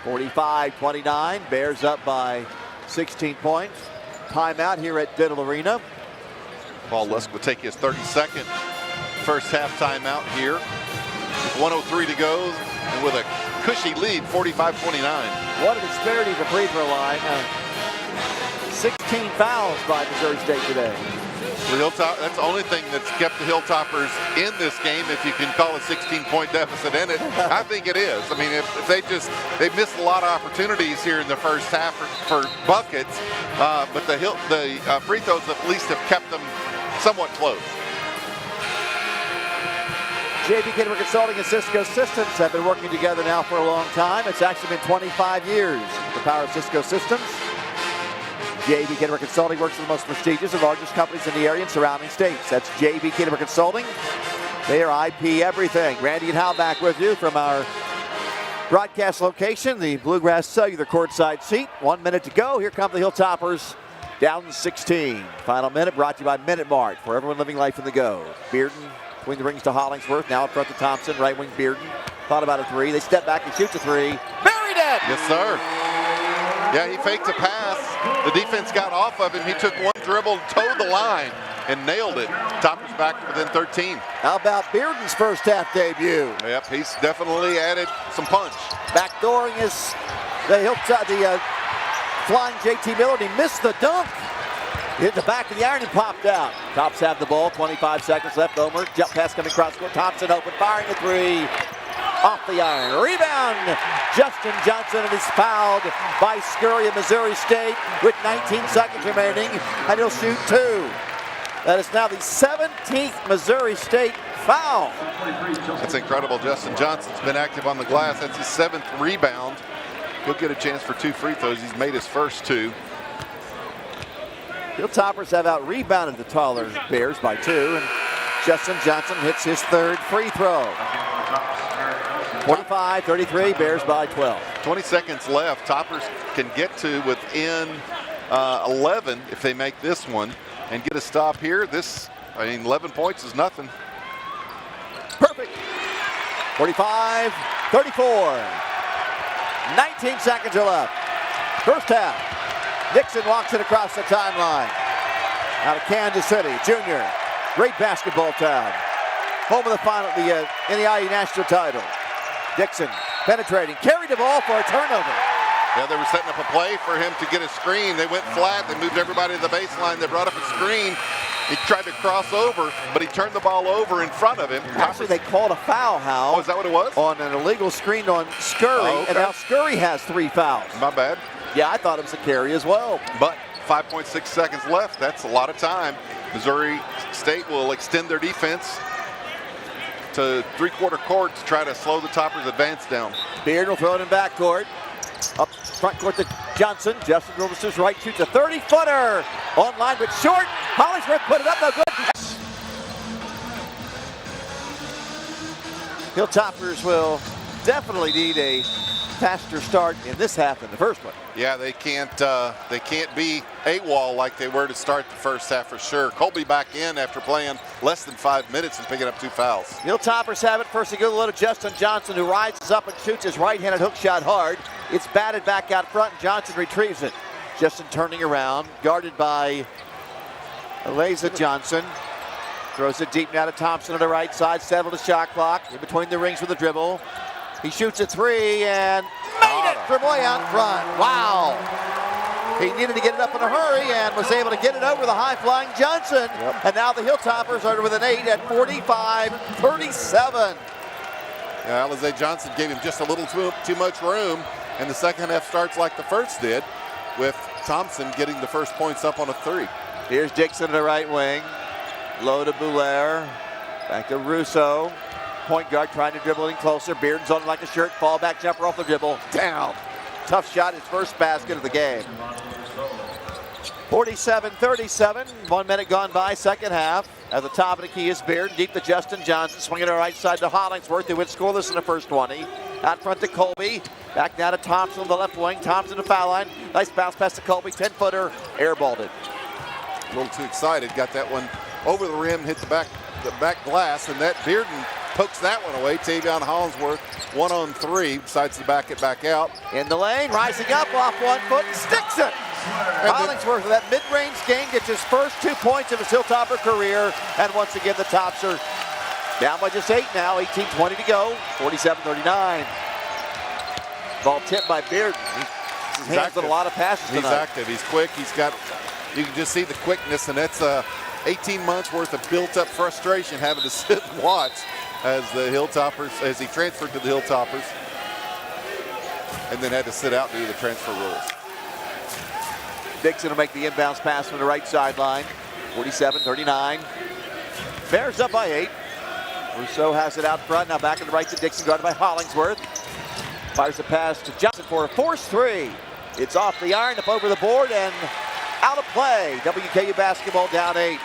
45-29, Bears up by 16 points. Timeout here at Diddle Arena. Paul Lusk will take his 32nd first half timeout here. 1:03 to go, and with a cushy lead, 45-29. What a disparity at the free throw line. 16 16 fouls by Missouri State today. The Hilltop, that's the only thing that's kept the Hilltoppers in this game, if you can call a 16-point deficit in it. I think it is. I mean, if they've missed a lot of opportunities here in the first half for buckets, but the free throws at least have kept them somewhat close. JB Kinnemer Consulting and Cisco Systems have been working together now for a long time. It's actually been 25 years. The power of Cisco Systems. JB Kinnemer Consulting works with the most prestigious and largest companies in the area and surrounding states. That's JB Kinnemer Consulting. They are IP everything. Randy and Hal back with you from our broadcast location, the Bluegrass Cellular courtside seat. 1 minute to go. Here come the Hilltoppers down 16. Final minute brought to you by Minute Mart for everyone living life in the go. Bearden between the rings to Hollingsworth. Now in front to Thompson. Right wing Bearden. Thought about a three. They step back and shoot a three. Buried it! Yes, sir. Yeah, he faked a pass. The defense got off of him. He took one dribble, towed the line, and nailed it. Toppers back within 13. How about Bearden's first half debut? Yep, he's definitely added some punch. Backdooring is the flying JT Miller, and he missed the dunk. Hit the back of the iron and popped out. Tops have the ball, 25 seconds left. Omer, jump pass coming across court. Thompson open, firing the three. Off the iron. Rebound. Justin Johnson, and is fouled by Scurry of Missouri State with 19 seconds remaining, and he'll shoot two. That is now the 17th Missouri State foul. That's incredible. Justin Johnson's been active on the glass. That's his 7th rebound. He'll get a chance for 2 free throws. He's made his first 2. Hilltoppers have out-rebounded the taller Bears by 2, and Justin Johnson hits his 3rd free throw. 45-33, Bears by 12. 20 seconds left. Toppers can get to within 11 if they make this one and get a stop here. 11 points is nothing. Perfect. 45-34. 19 seconds are left. First half. Dixon walks it across the timeline. Out of Kansas City, junior. Great basketball town. Home of the final, the NEIU national title. Dixon penetrating, carried the ball for a turnover. Yeah, they were setting up a play for him to get a screen. They went flat. They moved everybody to the baseline. They brought up a screen. He tried to cross over, but he turned the ball over in front of him. Actually, they called a foul, Hal. Oh, is that what it was? On an illegal screen on Scurry, Oh, okay. and now Scurry has 3 fouls. My bad. Yeah, I thought it was a carry as well. But 5.6 seconds left. That's a lot of time. Missouri State will extend their defense to 3/4 court to try to slow the Toppers' advance down. Beard will throw it in backcourt. Up front court to Johnson. Justin dribbles to his right, shoots a 30-footer. Online but short. Hollingsworth put it up, no good. Hilltoppers will definitely need a faster start in this half than the first one. Yeah, they can't be 8-wall like they were to start the first half for sure. Colby back in after playing less than 5 minutes and picking up 2 fouls. Hilltoppers have it. First a good look at Justin Johnson, who rises up and shoots his right-handed hook shot hard. It's batted back out front, and Johnson retrieves it. Justin turning around, guarded by Eliza Johnson. Throws it deep now to Thompson on the right side, settled the shot clock, in between the rings with a dribble. He shoots a 3 and made it from way out front. Wow. He needed to get it up in a hurry and was able to get it over the high-flying Johnson. Yep. And now the Hilltoppers are with an 8 at 45-37. Yeah, Alize Johnson gave him just a little too much room, and the second half starts like the first did, with Thompson getting the first points up on a 3. Here's Dixon to the right wing. Low to Boulaire. Back to Russo. Point guard trying to dribble in closer. Bearden's on like a shirt. Fall back jumper off the dribble. Down. Tough shot. His first basket of the game. 47-37. 1 minute gone by. Second half. At the top of the key is Bearden. Deep to Justin Johnson. Swinging to the right side to Hollingsworth, who would scoreless in the first 20. Out front to Colby. Back now to Thompson on the left wing. Thompson to foul line. Nice bounce pass to Colby. 10-footer. Airballed it. A little too excited. Got that one over the rim. Hit the back glass, and that Bearden pokes that one away. Tavion Hollingsworth 1-on-3. Decides to back it back out. In the lane. Rising up off 1 foot. Sticks it. Hollingsworth with that mid-range game gets his first 2 points of his Hilltopper career. And once again, the Tops are down by just 8 now. 18-20 to go. 47-39. Ball tipped by Bearden. His hands on a lot of passes tonight. He's active. He's quick. He's got you can just see the quickness, and that's 18 months worth of built-up frustration having to sit and watch as the Hilltoppers, as he transferred to the Hilltoppers, and then had to sit out due to the transfer rules. Dixon will make the inbounds pass from the right sideline. 47-39. Bears up by 8. Rousseau has it out front. Now back in the right to Dixon, guarded by Hollingsworth. Fires a pass to Johnson for a force 3. It's off the iron, up over the board, and out of play. WKU basketball down 8.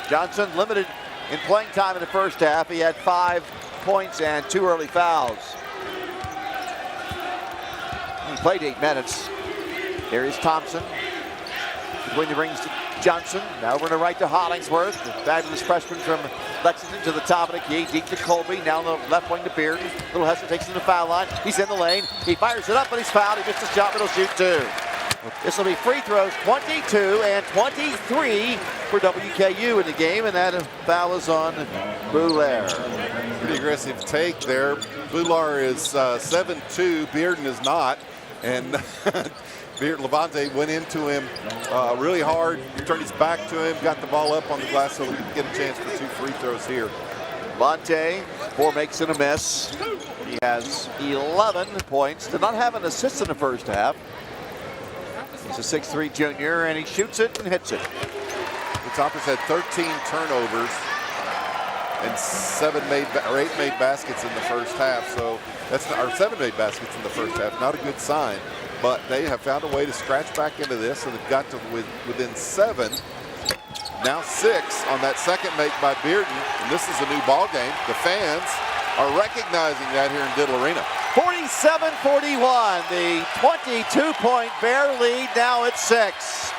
Johnson limited in playing time in the first half. He had 5 points and 2 early fouls. He played 8 minutes. There is Thompson. Between the rings to Johnson. Now over to the right to Hollingsworth. The fabulous freshman from Lexington to the top of the key. Deep to Colby. Now on the left wing to Beard. Little hesitation in the foul line. He's in the lane. He fires it up, but he's fouled. He missed the shot, but he'll shoot 2. This will be free throws 22 and 23 for WKU in the game, and that foul is on Boulare. Pretty aggressive take there. Boulare is 7-2. Bearden is not. And Levante went into him really hard, turned his back to him, got the ball up on the glass so he could get a chance for 2 free throws here. Levante, 4 makes and a miss. He has 11 points. Did not have an assist in the first half. He's a 6'3" junior, and he shoots it and hits it. The Toppers had 13 turnovers and 8 made baskets in the first half. So that's 7 made baskets in the first half. Not a good sign, but they have found a way to scratch back into this, and they've got to within 7. Now 6 on that second make by Bearden, and this is a new ball game. The fans are recognizing that here in Diddle Arena. 47-41, the 22-point Bear lead. Now it's 6.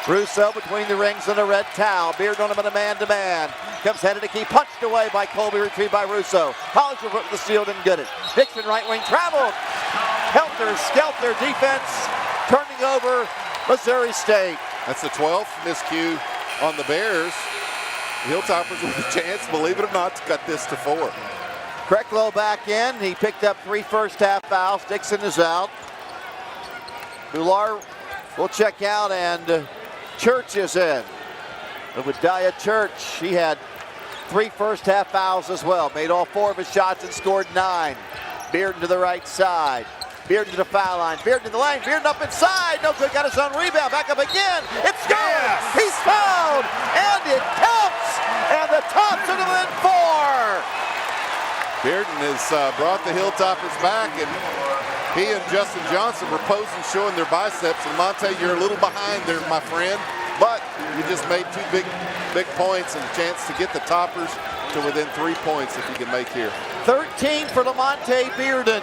Rousseau between the rings and a red towel. Beard on him in a man-to-man. Comes headed to key, punched away by Colby, retrieved by Rousseau. Hollingsworth put the steal, didn't get it. Dixon right wing traveled. Helter-skelter defense, turning over Missouri State. That's the 12th miscue on the Bears. The Hilltoppers with a chance, believe it or not, to cut this to 4. Krecklow back in. He picked up 3 first half fouls. Dixon is out. Boulare will check out, and Church is in. Obadiah Church, he had 3 first half fouls as well. Made all 4 of his shots and scored 9. Bearden to the right side. Bearden to the foul line. Bearden to the lane. Bearden up inside. No good. Got his own rebound. Back up again. It's good. Yes. He's fouled. And it counts. And the Thompson within 4. Bearden has brought the Hilltoppers back, and he and Justin Johnson were posing, showing their biceps. And Monte, you're a little behind there, my friend, but you just made 2 big points and a chance to get the Toppers to within 3 points if you can make here. 13 for Lamonte Bearden.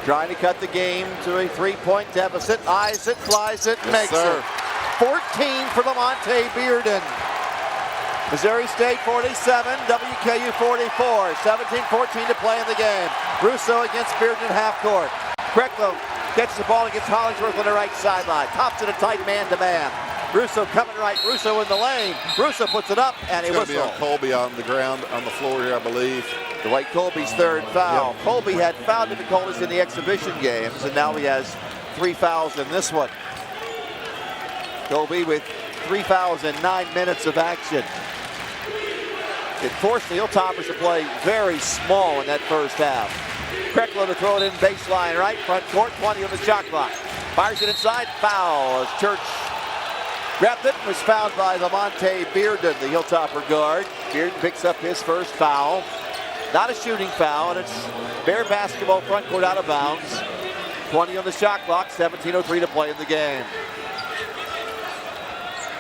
Trying to cut the game to a 3-point deficit. Eyes it, flies it, makes it. 14 for Lamonte Bearden. Missouri State 47, WKU 44. 17-14 to play in the game. Rousseau against Bearden half court. Krecklow gets the ball against Hollingsworth on the right sideline. Thompson a tight man-to-man. Rousseau coming right. Rousseau in the lane. Rousseau puts it up, and a whistle. It's going to be on Colby on the ground, on the floor here, I believe. Dwight Colby's 3rd foul. Yep. Colby had foul difficulties in the exhibition games, and now he has 3 fouls in this one. Colby with 3 fouls in 9 minutes of action. It forced the Hilltoppers to play very small in that first half. Krecklow to throw it in baseline right, front court, 20 on the shot clock. Fires it inside, foul as Church grabbed it and was fouled by Lamonte Bearden, the Hilltopper guard. Bearden picks up his first foul. Not a shooting foul, and it's Bear basketball front court out of bounds. 20 on the shot clock, 17:03 to play in the game.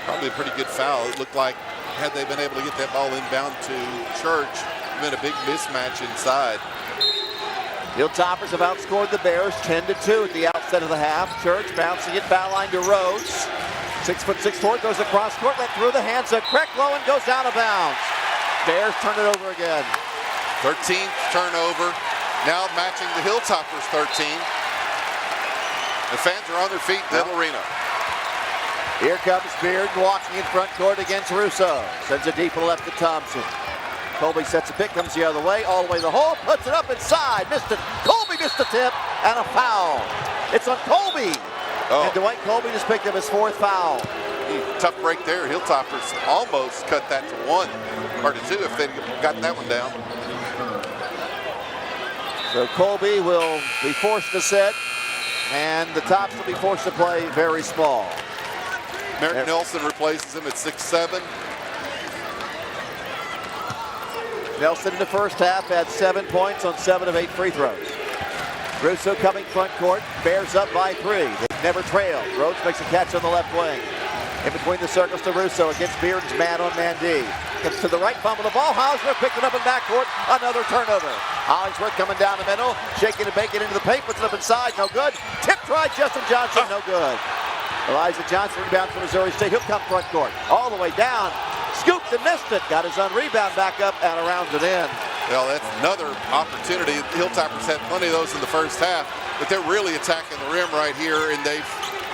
Probably a pretty good foul. It looked like had they been able to get that ball inbound to Church, it's been a big mismatch inside. Hilltoppers have outscored the Bears 10-2 at the outset of the half. Church bouncing it, foul line to Rhodes. 6'6" forward, goes across court, let through the hands of Krecklow and goes out of bounds. Bears turn it over again. 13th turnover, now matching the Hilltoppers 13. The fans are on their feet, Diddle Arena. Here comes Beard walking in front court against Rousseau. Sends it deep to the left to Thompson. Colby sets a pick, comes the other way, all the way to the hole, puts it up inside, missed it. Colby missed the tip, and a foul. It's on Colby. And Dwight Colby just picked up his 4th foul. Tough break there. Hilltoppers almost cut that to 1 or to 2 if they'd gotten that one down. So Colby will be forced to set, and the Tops will be forced to play very small. Merrick Nelson replaces him at 6'7". Nelson in the first half had 7 points on 7 of 8 free throws. Russo coming front court, Bears up by 3. They've never trailed. Rhodes makes a catch on the left wing. In between the circles to Russo against Bearden's man-on-man D. Comes to the right, fumble the ball. Hollingsworth picked it up in backcourt. Another turnover. Hollingsworth coming down the middle, shaking and baking into the paint, puts it up inside. No good. Tip try, Justin Johnson. No good. Elijah Johnson rebounds for Missouri State. He'll come front court. All the way down. Scooped and missed it. Got his own rebound back up and around it in. Well, that's another opportunity. Hilltoppers had plenty of those in the first half, but they're really attacking the rim right here, and they've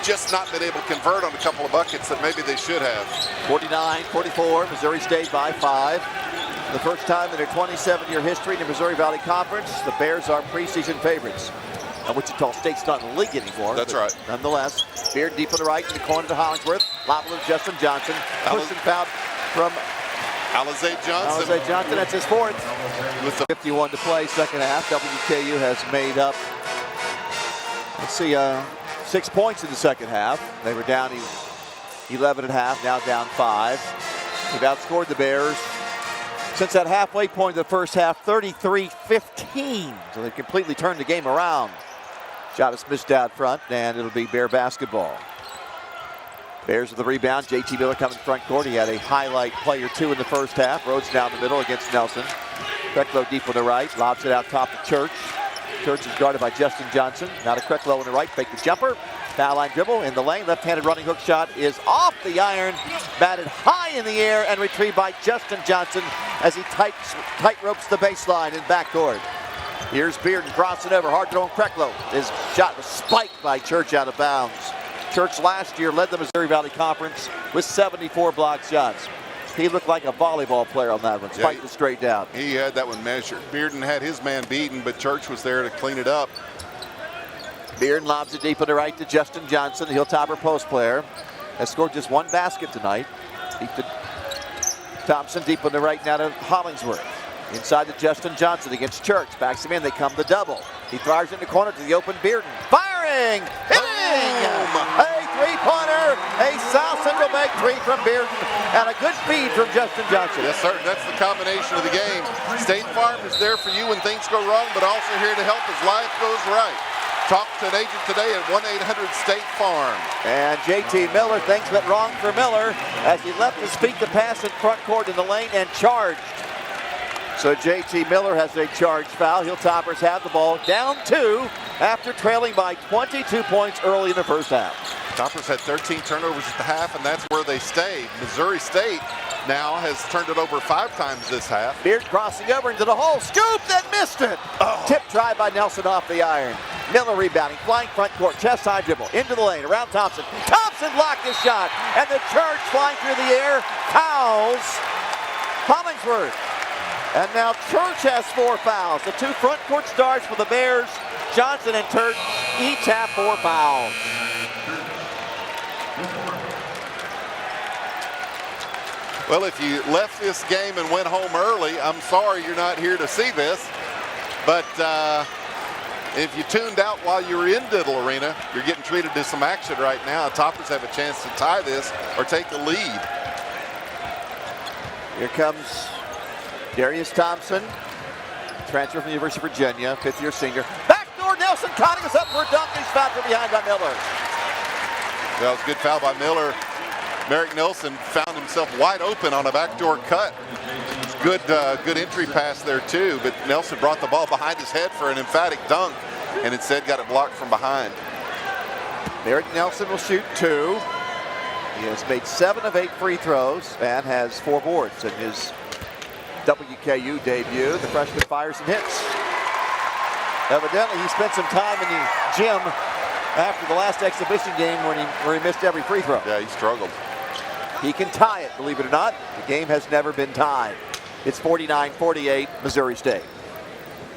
just not been able to convert on a couple of buckets that maybe they should have. 49-44, Missouri State by 5. The first time in their 27-year history in the Missouri Valley Conference, the Bears are preseason favorites. Now, Wichita State's not in the league anymore. That's right. Nonetheless, Beard deep on the right in the corner to Hollingsworth. Lob to Justin Johnson. Push and foul from Alizé Johnson. Alizé Johnson, that's his 4th. With the 51 to play, second half, WKU has made up, 6 points in the second half. They were down 11 at half, now down 5. They've outscored the Bears since that halfway point of the first half, 33-15. So they've completely turned the game around. Shot is missed out front, and it'll be Bear basketball. Bears with the rebound. JT Miller coming front court. He had a highlight play or 2 in the first half. Rhodes down the middle against Nelson. Krecklow deep on the right. Lobs it out top to Church. Church is guarded by Justin Johnson. Now to Krecklow on the right. Fake the jumper. Foul line dribble in the lane. Left-handed running hook shot is off the iron. Batted high in the air and retrieved by Justin Johnson as he tight ropes the baseline in backcourt. Here's Bearden crossing over. Hard throw on Krecklow. His shot was spiked by Church out of bounds. Church last year led the Missouri Valley Conference with 74 block shots. He looked like a volleyball player on that one, spiked it straight down. He had that one measured. Bearden had his man beaten, but Church was there to clean it up. Bearden lobs it deep on the right to Justin Johnson, the Hilltopper post player. Has scored just 1 basket tonight. Deep to Thompson, deep on the right now to Hollingsworth. Inside to Justin Johnson against Church. Backs him in, they come to double. He fires in the corner to the open Bearden. Firing! Hitting! A 3-pointer! A South Central Bank 3 from Bearden. And a good feed from Justin Johnson. Yes, sir. That's the combination of the game. State Farm is there for you when things go wrong, but also here to help as life goes right. Talk to an agent today at 1-800-STATE-FARM. And JT Miller, things went wrong for Miller as he left his feet to pass in front court in the lane and charged. So JT Miller has a charge foul. Hilltoppers have the ball down 2 after trailing by 22 points early in the first half. Toppers had 13 turnovers at the half, and that's where they stayed. Missouri State now has turned it over 5 times this half. Beard crossing over into the hole, scooped and missed it. Tip try by Nelson off the iron. Miller rebounding, flying front court, chest side dribble, into the lane, around Thompson. Thompson blocked his shot, and the Church flying through the air, fouls Hollingsworth. And now Church has 4 fouls. The 2 front court stars for the Bears, Johnson and Church, each have 4 fouls. Well, if you left this game and went home early, I'm sorry you're not here to see this. But if you tuned out while you were in Diddle Arena, you're getting treated to some action right now. Toppers have a chance to tie this or take the lead. Here comes Darius Thompson, transfer from the University of Virginia, 5th-year senior. Backdoor Nelson Conning is up for a dunk. He's fouled from behind by Miller. That was a good foul by Miller. Merrick Nelson found himself wide open on a backdoor cut. Good entry pass there too, but Nelson brought the ball behind his head for an emphatic dunk and instead got it blocked from behind. Merrick Nelson will shoot 2. He has made 7 of 8 free throws and has 4 boards in his WKU debut. The freshman fires and hits. Evidently, he spent some time in the gym after the last exhibition game where he missed every free throw. Yeah, he struggled. He can tie it, believe it or not. The game has never been tied. It's 49-48, Missouri State.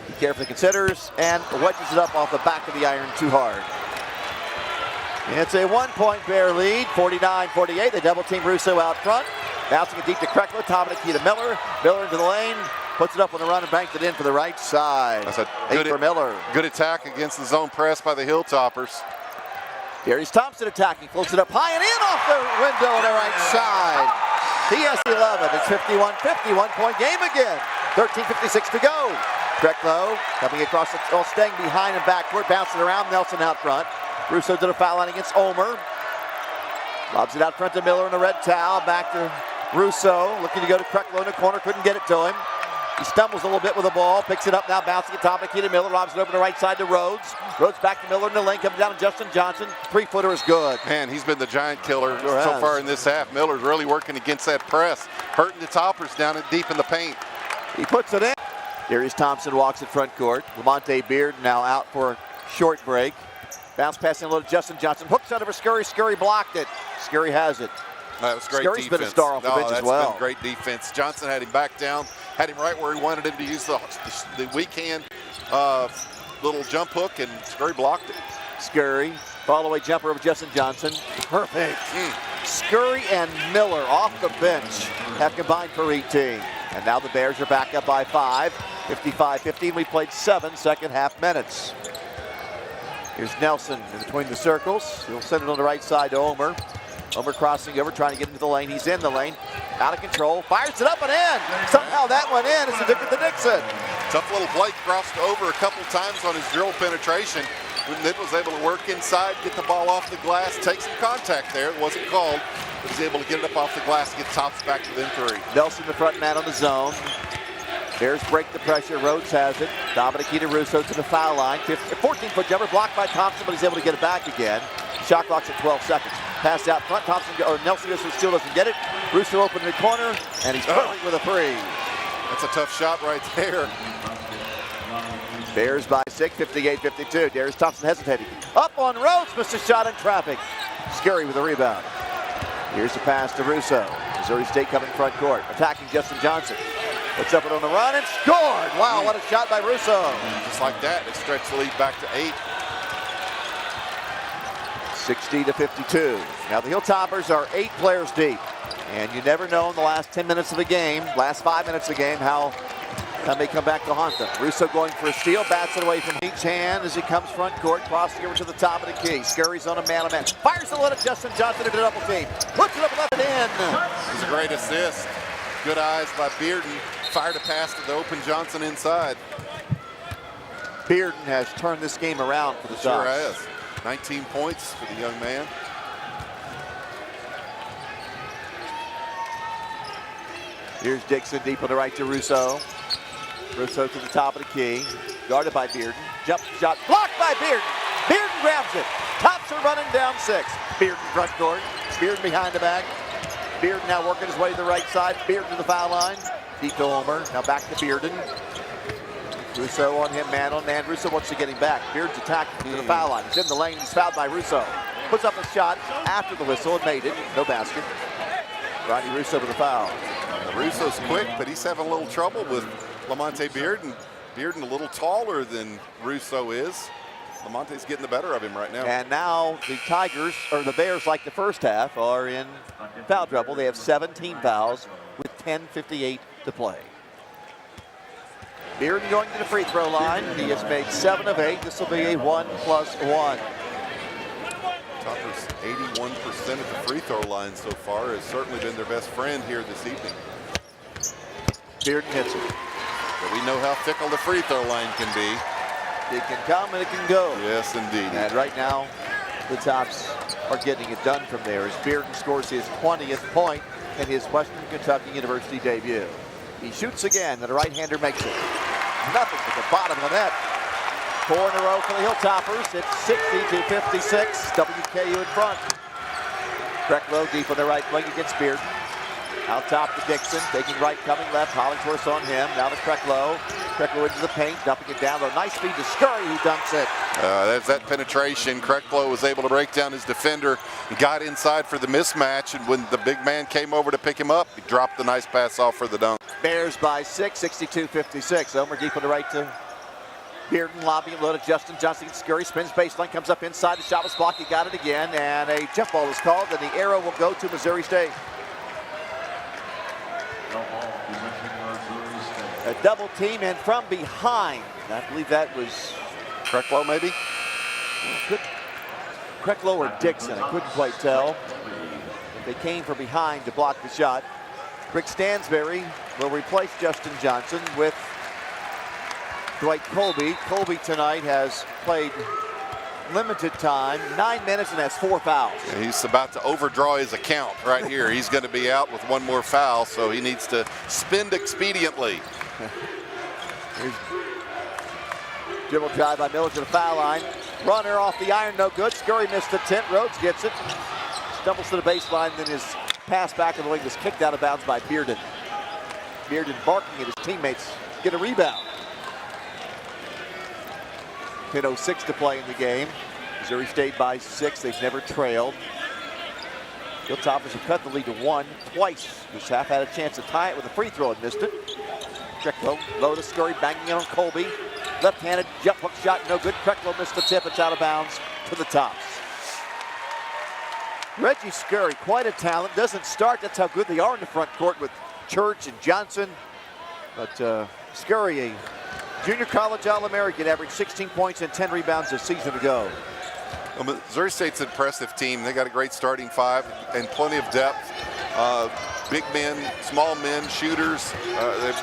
He carefully considers and wedges it up off the back of the iron too hard. It's a 1-point Bear lead, 49-48. They double team Russo out front. Bouncing it deep to Kreckler, top of the key to Miller. Miller into the lane, puts it up on the run and banks it in for the right side. That's a 8 for Miller. Good attack against the zone press by the Hilltoppers. Darius Thompson attacking, floats it up high and in off the window on the right side. He has 11. It's 51-50, 1-point game again. 13:56 to go. Kreckler coming across the staying behind and backward, bouncing around. Nelson out front. Russo to the foul line against Omer. Lobs it out front to Miller in the red towel. Back to Russo, looking to go to Kreckler in the corner, couldn't get it to him. He stumbles a little bit with the ball, picks it up now, bouncing at top of the key to Miller, lobs it over to the right side to Rhodes. Rhodes back to Miller in the lane, comes down to Justin Johnson. 3-footer is good. Man, he's been the giant killer so far in this half. Miller's really working against that press, hurting the Toppers down deep in the paint. He puts it in. Darius Thompson walks at front court. Lamonte Beard now out for a short break. Bounce passing a little to Justin Johnson. Hooks out of a Scurry. Scurry blocked it. Scurry has it. That was great Scurry's defense. Been a star off the bench as well. That's been great defense. Johnson had him back down, had him right where he wanted him to use the weak hand little jump hook, and Scurry blocked it. Scurry, follow away jumper of Justin Johnson. Perfect. Scurry and Miller off the bench have combined for 18. And now the Bears are back up by 5. 55-15. We played 7 second half minutes. Here's Nelson in between the circles. He'll send it on the right side to Omer. Omer crossing over, trying to get into the lane. He's in the lane. Out of control. Fires it up and in. Somehow that went in. It's a ticket to Dixon. Tough little play. Crossed over a couple times on his drill penetration. When Nick was able to work inside, get the ball off the glass, take some contact there. It wasn't called, but he's able to get it up off the glass and get Tops back within 3. Nelson, the front man on the zone. Bears break the pressure. Rhodes has it. Dominic Russo to the foul line. 14-foot jumper blocked by Thompson, but he's able to get it back again. Shot clock's at 12 seconds. Pass out front. Nelson goes for the steal, doesn't get it. Russo open in the corner, and he's perfect with a 3. That's a tough shot right there. Bears by 6, 58-52. Darius Thompson hesitating. Up on Rhodes, missed a shot in traffic. Scurry with a rebound. Here's the pass to Russo. Missouri State coming front court. Attacking Justin Johnson. Puts up it on the run and scored. Wow, what a shot by Russo. Just like that, it stretched the lead back to 8. 60-52. Now the Hilltoppers are 8 players deep. And you never know in the last 10 minutes of the game, last 5 minutes of the game, how may come back to haunt them. Russo going for a steal, bats it away from each hand as he comes front court, crossing over to the top of the key. Scurry's on a man-to-man. Fires the one at Justin Johnson into double team. Puts it up and left it in. It's a great assist. Good eyes by Bearden. Fired a pass to the open Johnson inside. Bearden has turned this game around for the Sox. Sure has. 19 points for the young man. Here's Dixon deep on the right to Russo. Russo to the top of the key. Guarded by Bearden. Jump shot blocked by Bearden. Bearden grabs it. Tops are running down 6. Bearden front court. Bearden behind the back. Bearden now working his way to the right side. Bearden to the foul line. Deep to Omer. Now back to Bearden. Russo on him, man on man. Russo wants to get him back. Bearden's attacking to the foul line. He's in the lane. He's fouled by Russo. Puts up a shot after the whistle and made it. No basket. Rodney Russo with the foul. Russo's quick, but he's having a little trouble with Lamonte Bearden. Bearden a little taller than Russo is. Lamonte's getting the better of him right now. And now the Tigers, or the Bears, like the first half, are in foul trouble. They have 17 fouls with 10:58 to play. Bearden going to the free throw line. He has made 7 of 8. This will be a 1+1. Toppers 81% at the free throw line so far. Has certainly been their best friend here this evening. Bearden hits it. But we know how fickle the free throw line can be. It can come and it can go. Yes, indeed. And right now, the Tops are getting it done from there as Bearden scores his 20th point in his Western Kentucky University debut. He shoots again, and a right-hander makes it. Nothing at the bottom of the net. 4 in a row for the Hilltoppers. It's 60-56. WKU in front. Kreckler deep on the right wing against Bearden. Out top to Dixon, taking right, coming left. Hollingsworth on him. Now to Kreckler. Kreckler into the paint, dumping it down. A nice feed to Scurry, who dunks it. That's that penetration. Kreckler was able to break down his defender. He got inside for the mismatch, and when the big man came over to pick him up, he dropped the nice pass off for the dunk. Bears by 6, 62-56. Omer deep on the right to Bearden lobbing it low to Justin Johnson. Scurry spins baseline, comes up inside. The shot was blocked. He got it again, and a jump ball is called, and the arrow will go to Missouri State. A double team and from behind. I believe that was Krecklow, maybe? Krecklow or Dixon. I couldn't quite tell. They came from behind to block the shot. Rick Stansberry will replace Justin Johnson with Dwight Colby. Colby tonight has played limited time, 9 minutes, and has 4 fouls. Yeah, he's about to overdraw his account right here. He's going to be out with 1 more foul, so he needs to spend expediently. Here's dribble drive by Miller to the foul line. Runner off the iron, no good. Scurry missed the tip. Rhodes gets it. Stumbles to the baseline, then his pass back in the wing is kicked out of bounds by Bearden. Bearden barking at his teammates. Get a rebound. 10:06 to play in the game. Missouri State by 6. They've never trailed. Hilltoppers have cut the lead to 1 twice. This half had a chance to tie it with a free throw and missed it. Krecklow, low to Scurry, banging it on Colby. Left-handed jump hook shot, no good. Krecklow missed the tip. It's out of bounds to the tops. Reggie Scurry, quite a talent. Doesn't start. That's how good they are in the front court with Church and Johnson. But Scurry, a junior college All-American, averaged 16 points and 10 rebounds a season ago. Well, Missouri State's an impressive team. They got a great starting 5 and plenty of depth. Big men, small men, shooters.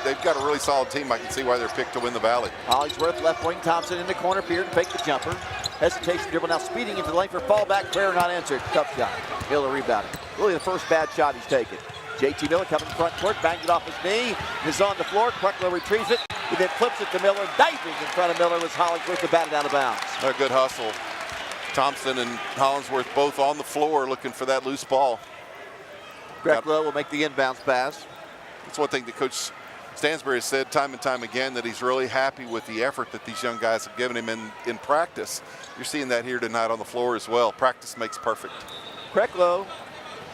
They've got a really solid team. I can see why they're picked to win the Valley. Hollingsworth, left wing, Thompson in the corner. Bearden fake the jumper. Hesitation dribble now speeding into the lane for fallback. Prayer not answered. Tough shot. Miller rebounding. Really the first bad shot he's taken. JT Miller coming front court, banged it off his knee. Is on the floor. Krecklow retrieves it. He then flips it to Miller. Diving in front of Miller was Hollingsworth to bat it out of bounds. A good hustle. Thompson and Hollingsworth both on the floor looking for that loose ball. Krecklow will make the inbounds pass. That's one thing that Coach Stansberry has said time and time again, that he's really happy with the effort that these young guys have given him in practice. You're seeing that here tonight on the floor as well. Practice makes perfect. Krecklow,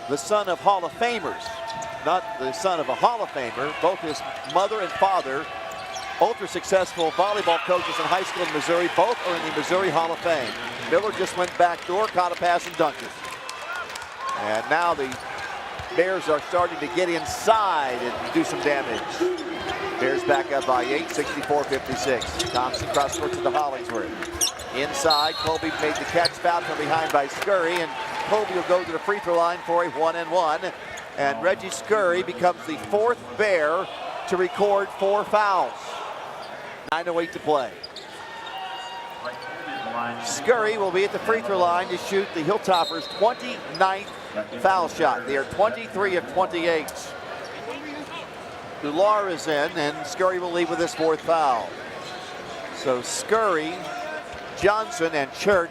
the son of Hall of Famers, not the son of a Hall of Famer. Both his mother and father, ultra successful volleyball coaches in high school in Missouri. Both are in the Missouri Hall of Fame. Miller just went backdoor, caught a pass, and dunked it. And now the Bears are starting to get inside and do some damage. Bears back up by 8, 64-56. Thompson cross court to the Hollingsworth. Inside, Colby made the catch, fouled from behind by Scurry, and Colby will go to the free throw line for a 1-and-1. And Reggie Scurry becomes the 4th Bear to record 4 fouls. 9:08 to play. Scurry will be at the free throw line to shoot the Hilltoppers' 29th foul shot. They are 23 of 28. Dular is in, and Scurry will leave with his 4th foul. So Scurry, Johnson, and Church,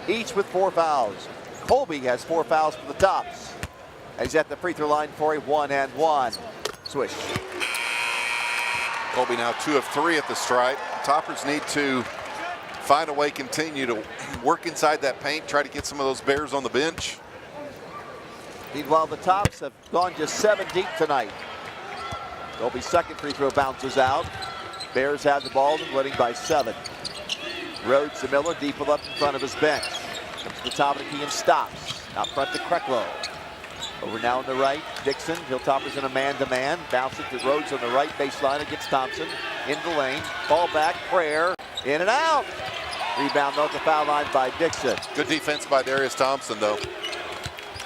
each with 4 fouls. Colby has 4 fouls for the tops. He's at the free throw line for a 1-and-1. Swish. Colby now 2 of 3 at the stripe. Toppers need to find a way, continue to work inside that paint, try to get some of those Bears on the bench. Meanwhile, the Tops have gone just 7 deep tonight. Colby's 2nd free throw bounces out. Bears have the ball and winning by 7. Rhodes to Miller, deep up in front of his bench. Comes to the top of the key and stops. Out front to Krecklow. Over now on the right, Dixon. Hilltoppers in a man-to-man. Bounce it to Rhodes on the right baseline against Thompson. In the lane. Ball back. Prayer. In and out. Rebound though at the foul line by Dixon. Good defense by Darius Thompson though.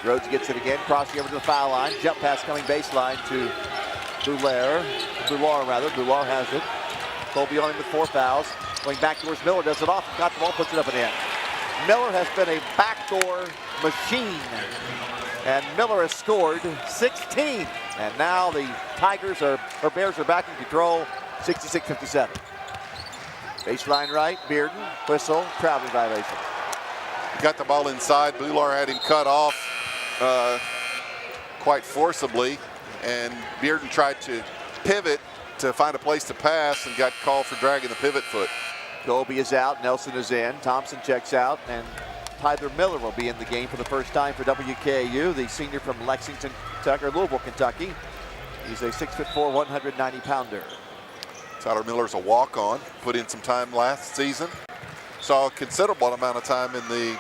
Rhodes gets it again. Crossing over to the foul line. Jump pass coming baseline to Dular rather. Dular has it. Colby on him with 4 fouls. Going back towards Miller. Does it off. Got the ball. Puts it up and in. Miller has been a backdoor machine. And Miller has scored 16. And now the Bears are back in control, 66-57. Baseline right, Bearden, whistle, traveling violation. Got the ball inside. Bular had him cut off quite forcibly. And Bearden tried to pivot to find a place to pass and got called for dragging the pivot foot. Colby is out, Nelson is in, Thompson checks out, and Tyler Miller will be in the game for the first time for WKU, the senior from Louisville, Kentucky. He's a 6'4", 190-pounder. Tyler Miller's a walk-on, put in some time last season. Saw a considerable amount of time in the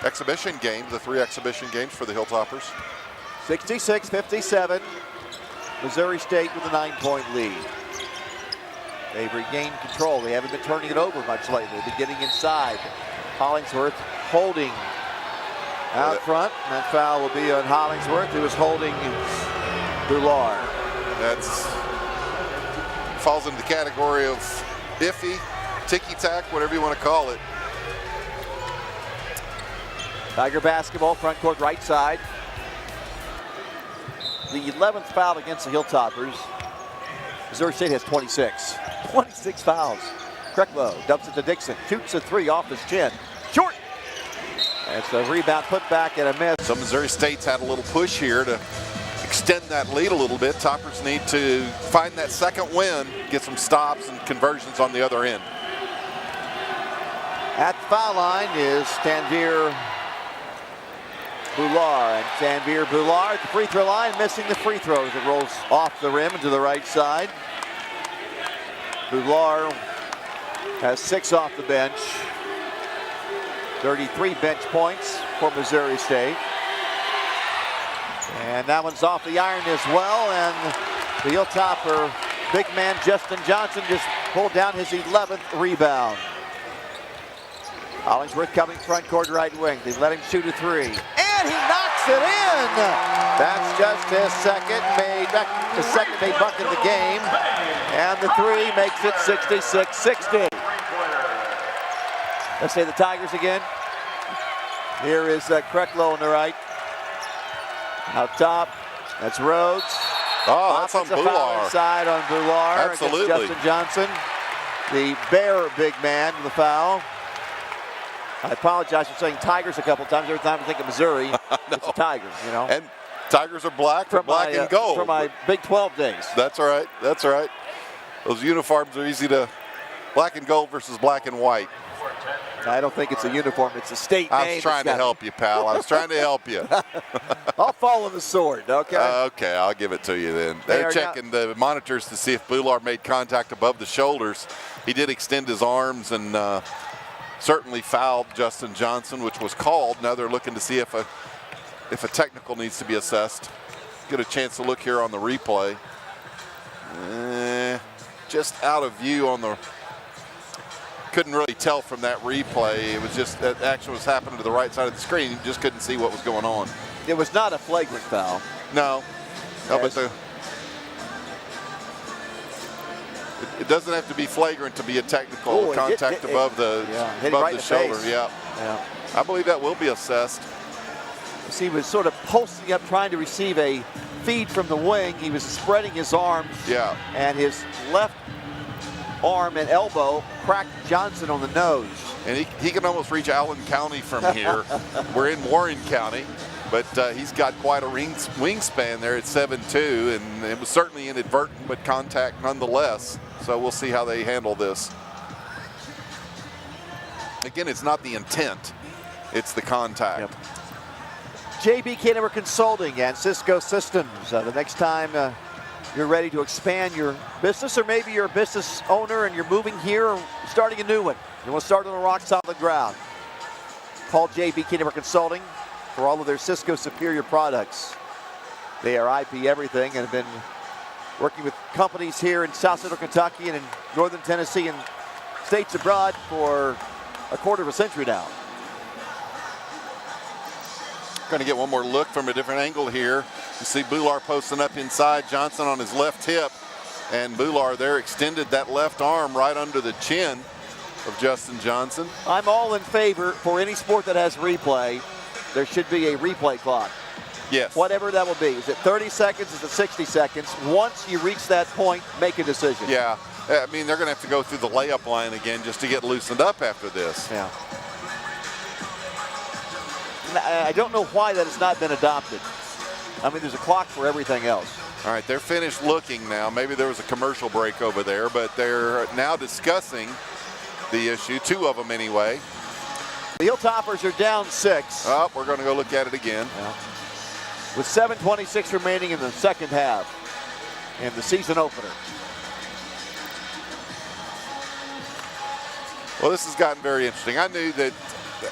exhibition game, the 3 exhibition games for the Hilltoppers. 66-57. Missouri State with a 9-point lead. They've regained control. They haven't been turning it over much lately. They've been getting inside. Hollingsworth holding out front. And that foul will be on Hollingsworth, who is holding Boulard. That's falls into the category of iffy, ticky-tack, whatever you want to call it. Tiger basketball, front court right side. The 11th foul against the Hilltoppers. Missouri State has 26. 26 fouls. Krecklow dumps it to Dixon. Shoots a 3 off his chin. Short. It's a rebound put back and a miss. So Missouri State's had a little push here to extend that lead a little bit. Toppers need to find that second win, get some stops and conversions on the other end. At the foul line is Tanvir Boulard. And Tanvir Boulard at the free throw line, missing the free throws. It rolls off the rim to the right side. Boulard has 6 off the bench. 33 bench points for Missouri State. And that one's off the iron as well. And the Hilltopper big man Justin Johnson just pulled down his 11th rebound. Hollingsworth coming front court right wing. They let him shoot a 3. And he knocks it in! That's just his second made bucket of the game. And the 3 makes it 66-60. Let's say the Tigers again. Here is Krecklow on the right. Out top, that's Rhodes. Oh, that's on Boulard. Inside on Boulard. Absolutely. Justin Johnson, the Bear big man, the foul. I apologize for saying Tigers a couple times. Every time I think of Missouri, it's the Tigers, you know. And Tigers are black, black and gold. From my Big 12 days. That's right. That's right. Those uniforms are easy to black and gold versus black and white. I don't think it's a uniform. It's a state name. I was trying to help you, pal. I was trying to help you. I'll follow the sword, okay? Okay, I'll give it to you then. They're checking the monitors to see if Boulard made contact above the shoulders. He did extend his arms and certainly fouled Justin Johnson, which was called. Now they're looking to see if a technical needs to be assessed. Get a chance to look here on the replay. Just out of view on the... Couldn't really tell from that replay. It was just that action was happening to the right side of the screen. You just couldn't see what was going on. It was not a flagrant foul. No, but it doesn't have to be flagrant to be a technical contact above the shoulder. Yeah, I believe that will be assessed. He was sort of posting up, trying to receive a feed from the wing. He was spreading his arms. Yeah, and his left arm and elbow cracked Johnson on the nose. And he can almost reach Allen County from here. We're in Warren County, but he's got quite a wingspan there at 7'2", and it was certainly inadvertent, but contact nonetheless. So we'll see how they handle this. Again, it's not the intent, it's the contact. Yep. JB Kanover Consulting and Cisco Systems. The next time you're ready to expand your business, or maybe you're a business owner and you're moving here or starting a new one. You want to start on a rock solid ground. Call JB Kanover Consulting for all of their Cisco Superior products. They are IP everything and have been working with companies here in South Central Kentucky and in Northern Tennessee and states abroad for a quarter of a century now. Going to get one more look from a different angle here. You see Boulard posting up inside, Johnson on his left hip, and Boulard there extended that left arm right under the chin of Justin Johnson. I'm all in favor for any sport that has replay. There should be a replay clock. Yes. Whatever that will be. Is it 30 seconds? Is it 60 seconds? Once you reach that point, make a decision. Yeah. I mean, they're going to have to go through the layup line again just to get loosened up after this. Yeah. I don't know why that has not been adopted. I mean, there's a clock for everything else. All right, they're finished looking now. Maybe there was a commercial break over there, but they're now discussing the issue, 2 of them anyway. The Hilltoppers are down 6. Oh, we're going to go look at it again. Yeah. With 7:26 remaining in the second half in the season opener. Well, this has gotten very interesting. I knew that,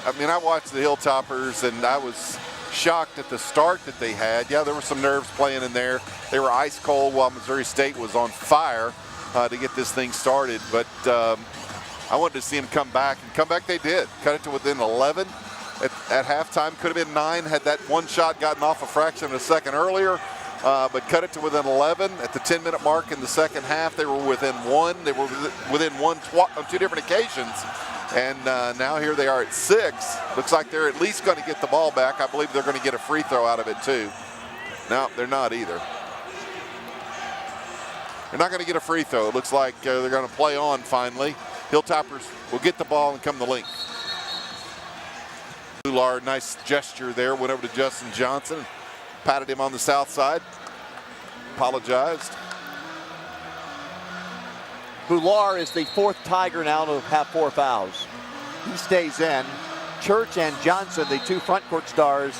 I mean, I watched the Hilltoppers, and I was shocked at the start that they had. Yeah, there were some nerves playing in there. They were ice cold while Missouri State was on fire to get this thing started. But I wanted to see them come back, and come back they did. Cut it to within 11 at halftime. Could have been 9 had that one shot gotten off a fraction of a second earlier. But cut it to within 11 at the 10-minute mark in the second half. They were within 1. They were within 1 on 2 different occasions. And now here they are at 6. Looks like they're at least going to get the ball back. I believe they're going to get a free throw out of it too. No, they're not either. They're not going to get a free throw. It looks like they're going to play on finally. Hilltoppers will get the ball and come the length. Ular, nice gesture there. Went over to Justin Johnson. Patted him on the south side. Apologized. Boular is the 4th Tiger now to have 4 fouls. He stays in. Church and Johnson, the 2 front court stars,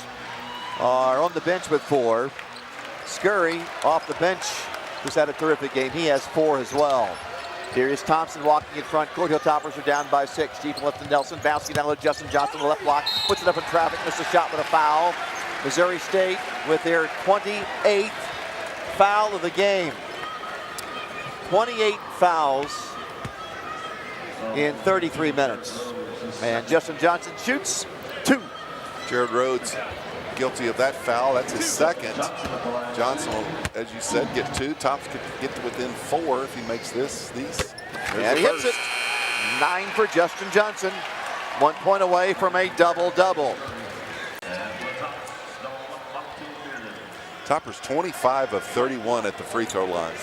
are on the bench with 4. Scurry off the bench just had a terrific game. He has 4 as well. Darius Thompson walking in front court. Hilltoppers are down by 6. Deep left to Nelson. Bouncing down to Justin Johnson, the left block. Puts it up in traffic. Missed a shot with a foul. Missouri State with their 28th foul of the game. 28 fouls in 33 minutes. And Justin Johnson shoots 2. Jared Rhodes guilty of that foul. That's his 2nd. Johnson will, as you said, get 2. Tops could get to within 4 if he makes these. And he hits it. 9 for Justin Johnson. 1 point away from a double-double. Toppers 25 of 31 at the free throw line.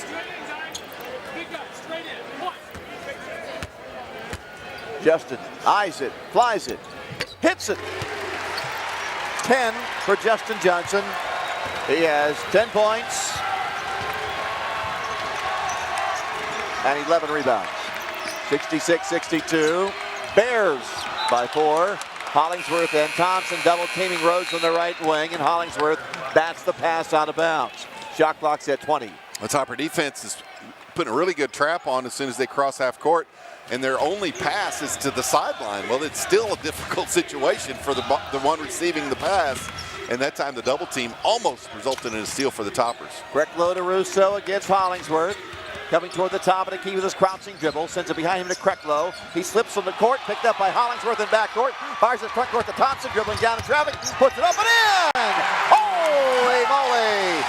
Justin eyes it, flies it, hits it. 10 for Justin Johnson. He has 10 points and 11 rebounds. 66-62. Bears by 4. Hollingsworth and Thompson double teaming Rhodes on the right wing, and Hollingsworth bats the pass out of bounds. Shot clock's at 20. The Topper defense is putting a really good trap on as soon as they cross half court, and their only pass is to the sideline. Well, it's still a difficult situation for the one receiving the pass, and that time the double team almost resulted in a steal for the Toppers. Krecklow to Russo against Hollingsworth. Coming toward the top of the key with his crouching dribble. Sends it behind him to Krecklow. He slips on the court, picked up by Hollingsworth in backcourt. Fires it front court to Thompson, dribbling down in traffic. Puts it up and in! Holy moly!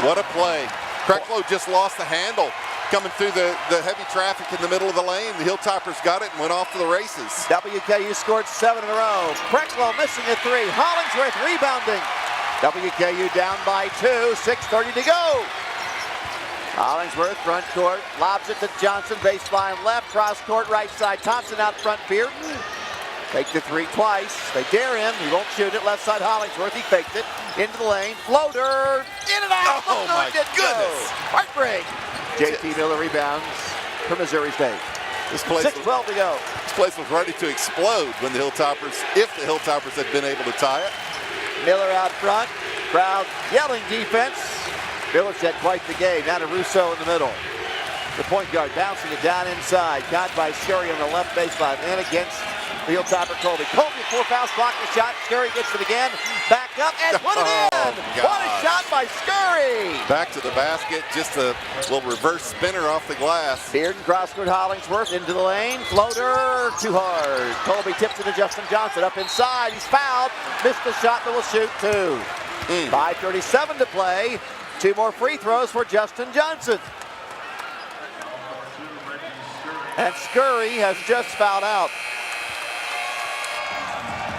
What a play. Krecklow just lost the handle coming through the heavy traffic in the middle of the lane. The Hilltoppers got it and went off to the races. WKU scored 7 in a row. Krecklow missing a 3. Hollingsworth rebounding. WKU down by 2. 6:30 to go. Hollingsworth, front court, lobs it to Johnson, baseline left, cross court, right side. Thompson out front, Bearden. Take the 3 twice. They dare him. He won't shoot it. Left side, Hollingsworth. He faked it. Into the lane. Floater. In and out. Oh, my goodness. Heartbreak. JT Miller rebounds for Missouri State. This place 6:12 to go. This place was ready to explode when the Hilltoppers, if the Hilltoppers had been able to tie it. Miller out front. Crowd yelling defense. Village had quite the game. Now to Russo in the middle. The point guard bouncing it down inside. Got by Scurry on the left baseline. And against the Hilltopper Colby. Colby, 4 fouls, blocked the shot. Scurry gets it again. Back up and put it in. What a shot by Scurry. Back to the basket. Just a little reverse spinner off the glass. Bearden cross-court Hollingsworth into the lane. Floater too hard. Colby tips it to Justin Johnson. Up inside. He's fouled. Missed the shot but will shoot 2. 5:37 to play. 2 more free throws for Justin Johnson. And Scurry has just fouled out.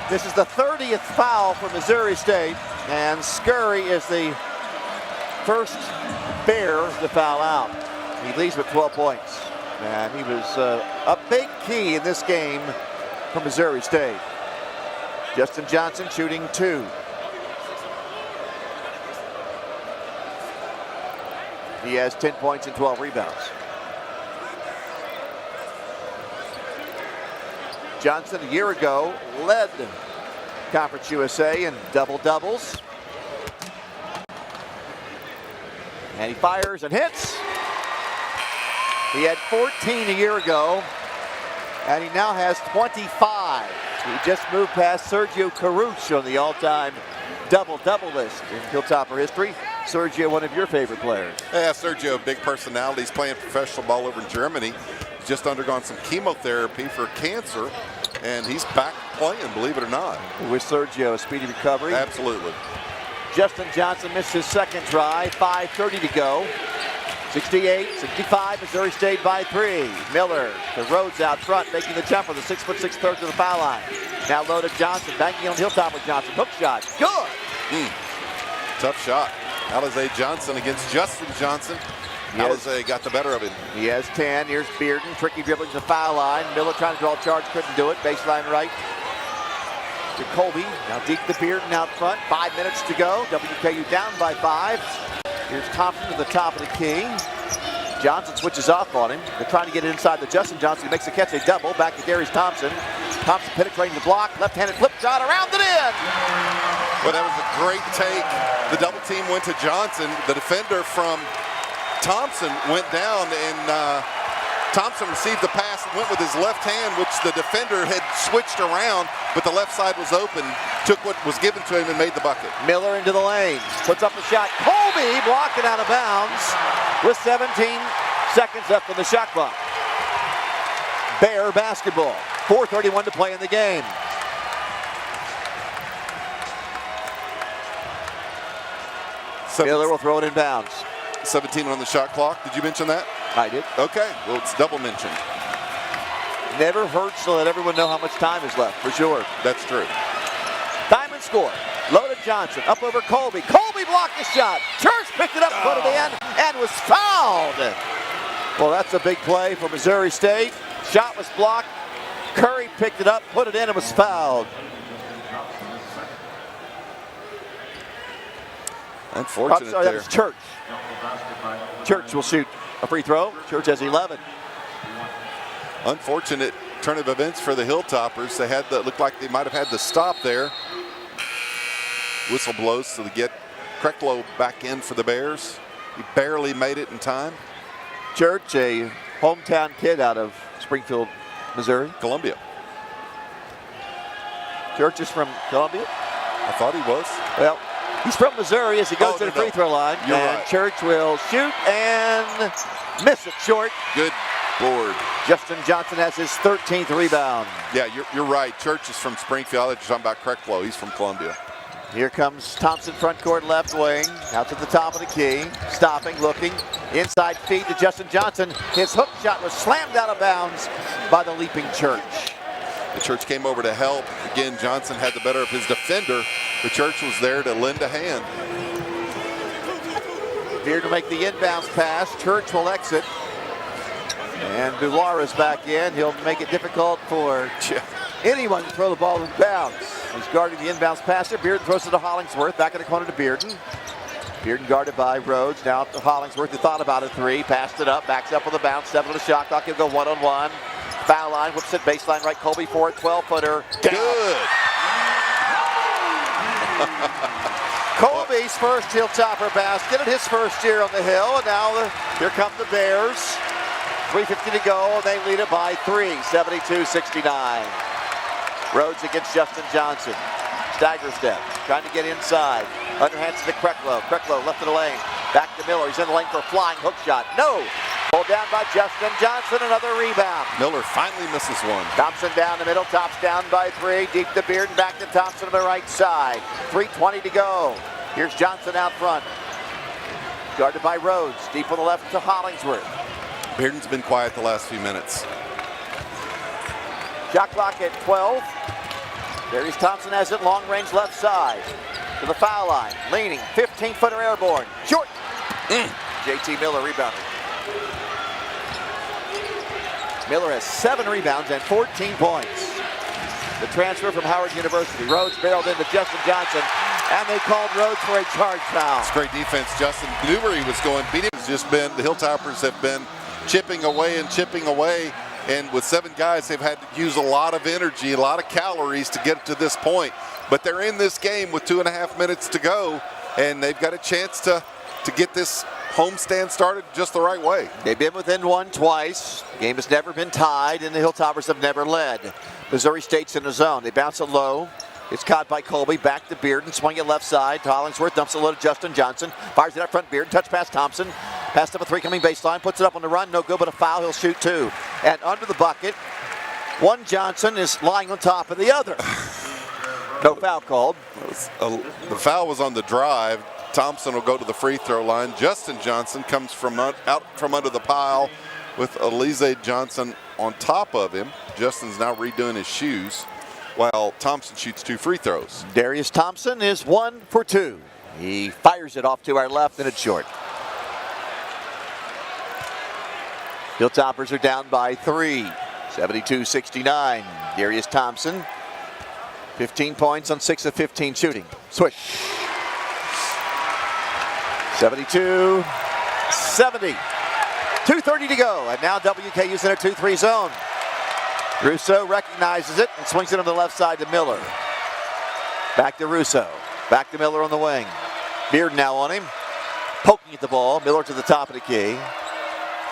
This is the 30th foul for Missouri State, and Scurry is the first Bear to foul out. He leads with 12 points, and he was a big key in this game for Missouri State. Justin Johnson shooting 2. He has 10 points and 12 rebounds. Johnson a year ago led Conference USA in double-doubles. And he fires and hits. He had 14 a year ago. And he now has 25. He just moved past Sergio Carucci on the all-time double-double list in Hilltopper history. Sergio, one of your favorite players. Yeah, Sergio, big personality. He's playing professional ball over in Germany. He's just undergone some chemotherapy for cancer, and he's back playing, believe it or not. With Sergio, a speedy recovery. Absolutely. Justin Johnson missed his second try, 5:30 to go. 68-65, Missouri State by 3. Miller, the Rhodes out front, making the jumper, the 6'6" third to the foul line. Now loaded Johnson, banking on Hilltopper Johnson. Hook shot, good! Tough shot. Alizé Johnson against Justin Johnson. Alizé got the better of him. He has 10. Here's Bearden, tricky dribbling to the foul line. Miller trying to draw a charge, couldn't do it. Baseline right to Colby. Now deep to Bearden out front. 5 minutes to go. WKU down by 5. Here's Thompson to the top of the key. Johnson switches off on him. They're trying to get it inside the Justin Johnson. He makes a catch, a double. Back to Darius Thompson. Thompson penetrating the block. Left-handed flip shot around it in. Well, that was a great take. The double team went to Johnson. The defender from Thompson went down, and Thompson received the pass and went with his left hand, which the defender had switched around, but the left side was open, took what was given to him and made the bucket. Miller into the lane, puts up a shot. Colby blocked it out of bounds with 17 seconds left on the shot clock. Bear basketball, 4:31 to play in the game. Miller will throw it in bounds. 17 on the shot clock. Did you mention that? I did. Okay, well, it's double mentioned. Never hurts to let everyone know how much time is left, for sure. That's true. Diamond score. Loaded Johnson up over Colby. Colby blocked the shot. Church picked it up, put it in, and was fouled. Well, that's a big play for Missouri State. Shot was blocked. Curry picked it up, put it in, and was fouled. Unfortunate that there. was Church. Church will shoot a free throw. Church has 11. Unfortunate turn of events for the Hilltoppers. They had the, looked like they might have had the stop there. Whistle blows, so they get Krecklow back in for the Bears. He barely made it in time. Church, a hometown kid out of Springfield, Missouri. Columbia. Church is from Columbia? I thought he was. Well, he's from Missouri as he goes to the free throw line. You're and right. Church will shoot and miss it short. Good board. Justin Johnson has his 13th rebound. Yeah, you're right. Church is from Springfield. I thought you were talking about Krecklow. He's from Columbia. Here comes Thompson, front court, left wing, out to the top of the key, stopping, looking, inside feed to Justin Johnson. His hook shot was slammed out of bounds by the leaping Church. The Church came over to help. Again, Johnson had the better of his defender. The Church was there to lend a hand. Here to make the inbounds pass. Church will exit. And Dular is back in. He'll make it difficult for anyone to throw the ball in bounds. He's guarding the inbounds passer. Bearden throws it to Hollingsworth. Back in the corner to Bearden. Bearden guarded by Rhodes. Now to Hollingsworth. He thought about a three. Passed it up. Backs up with a bounce. 7 on the shot clock. He'll go one-on-one. Foul line. Whips it baseline right. Colby for it. 12-footer. Good. Colby's first Hilltopper basket in his first year on the Hill. And now here come the Bears. 3:50 to go. They lead it by 3. 72-69. Rhodes against Justin Johnson. Stagger step. Trying to get inside. Underhands to Krecklow. Krecklow left of the lane. Back to Miller. He's in the lane for a flying hook shot. No. Pulled down by Justin Johnson. Another rebound. Miller finally misses one. Thompson down the middle. Tops down by 3. Deep to Bearden. Back to Thompson on the right side. 3:20 to go. Here's Johnson out front. Guarded by Rhodes. Deep on the left to Hollingsworth. Bearden's been quiet the last few minutes. Shot clock at 12. Darius Thompson has it long range left side. To the foul line. Leaning. 15-footer airborne. Short. JT Miller rebounding. Miller has 7 rebounds and 14 points. The transfer from Howard University. Rhodes barreled into Justin Johnson, and they called Rhodes for a charge foul. It's great defense. Justin knew where he was going. Beat him. It's just been, the Hilltoppers have been chipping away and chipping away. And with 7 guys, they've had to use a lot of energy, a lot of calories to get to this point. But they're in this game with 2.5 minutes to go, and they've got a chance to to get this homestand started just the right way. They've been within one twice. Game has never been tied, and the Hilltoppers have never led. Missouri State's in the zone. They bounce it low. It's caught by Colby. Back to Bearden. Swing it left side. Hollingsworth dumps it low to Justin Johnson. Fires it up front. Bearden. Touch pass Thompson. Pass number 3 coming baseline. Puts it up on the run. No good, but a foul. He'll shoot 2. And under the bucket, one Johnson is lying on top of the other. No foul called. The foul was on the drive. Thompson will go to the free throw line. Justin Johnson comes from out from under the pile with Alize Johnson on top of him. Justin's now redoing his shoes while Thompson shoots 2 free throws. Darius Thompson is 1 for 2. He fires it off to our left, and it's short. Hilltoppers are down by 3, 72-69. Darius Thompson, 15 points on 6 of 15 shooting. Swish. 72-70. 2:30 to go, and now WKU's in a 2-3 zone. Russo recognizes it and swings it on the left side to Miller. Back to Russo. Back to Miller on the wing. Beard now on him. Poking at the ball. Miller to the top of the key.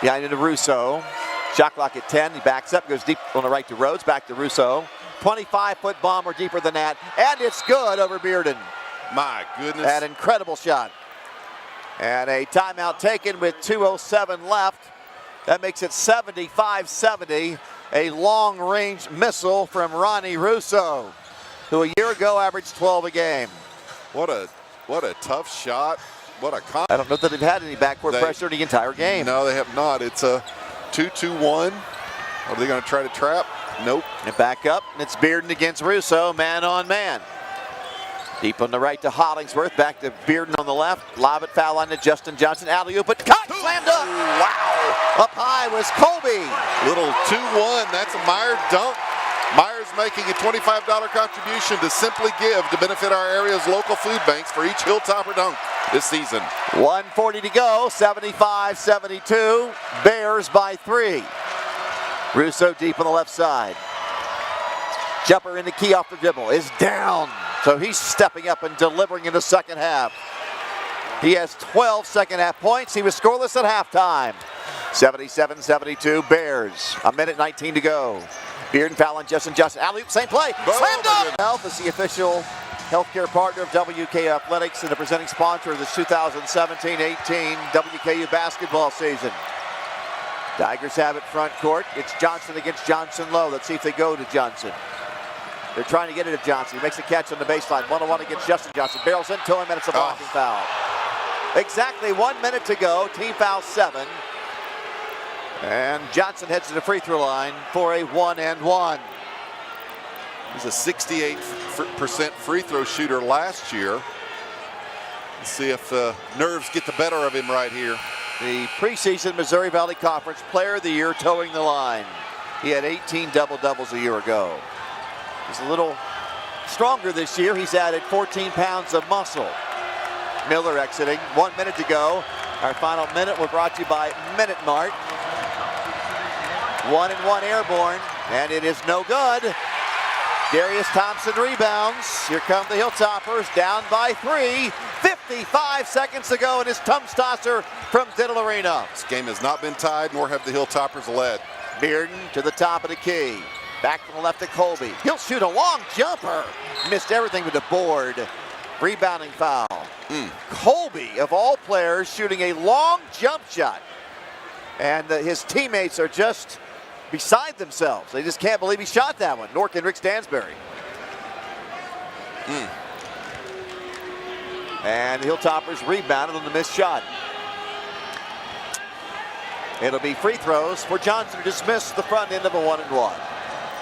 Behind it to Russo. Shot clock at 10. He backs up, goes deep on the right to Rhodes. Back to Russo. 25-foot bomber deeper than that. And it's good over Bearden. My goodness. An incredible shot. And a timeout taken with 2:07 left. That makes it 75-70. A long-range missile from Ronnie Russo, who a year ago averaged 12 a game. What a tough shot. What a I don't know that they've had any backcourt pressure the entire game. No, they have not. It's a 2-2-1. Are they going to try to trap? Nope. And back up, and it's Bearden against Russo, man on man. Deep on the right to Hollingsworth, back to Bearden on the left. Lob it, foul line to Justin Johnson. Alley-oop, but cut, slammed up. Wow. Up high was Colby. Little 2-1, that's a Myers dunk. Myers making a $25 contribution to Simply Give to benefit our area's local food banks for each Hilltopper dunk this season. 1:40 to go, 75-72. Bears by 3. Russo deep on the left side. Jumper in the key off the dribble is down. So he's stepping up and delivering in the second half. He has 12 second half points. He was scoreless at halftime. 77-72 Bears. 1:19 to go. Bearden foul on Justin Johnson. Alley-oop, same play. Slammed up. Health is the official healthcare partner of WKU Athletics and the presenting sponsor of the 2017-18 WKU basketball season. Tigers have it front court. It's Johnson against Johnson low. Let's see if they go to Johnson. They're trying to get it to Johnson. He makes a catch on the baseline. 1-on-1 against Justin Johnson. Barrels into him, and it's a blocking foul. Exactly 1 minute to go. Team foul 7. And Johnson heads to the free throw line for a 1-and-1. He's a 68% free throw shooter last year. Let's see if nerves get the better of him right here. The preseason Missouri Valley Conference Player of the Year towing the line. He had 18 double-doubles a year ago. He's a little stronger this year. He's added 14 pounds of muscle. Miller exiting. 1 minute to go. Our final minute, we're brought to you by Minute Mart. 1-and-1 airborne, and it is no good. Darius Thompson rebounds. Here come the Hilltoppers, down by 3. 55 seconds to go, and it's Tums Tosser from Diddle Arena. This game has not been tied, nor have the Hilltoppers led. Bearden to the top of the key. Back from the left to Colby. He'll shoot a long jumper. Missed everything with the board. Rebounding foul. Colby, of all players, shooting a long jump shot. And his teammates are just beside themselves. They just can't believe he shot that one. Nork and Rick Stansberry. And the Hilltoppers rebounded on the missed shot. It'll be free throws for Johnson to dismiss the front end of a 1-and-1.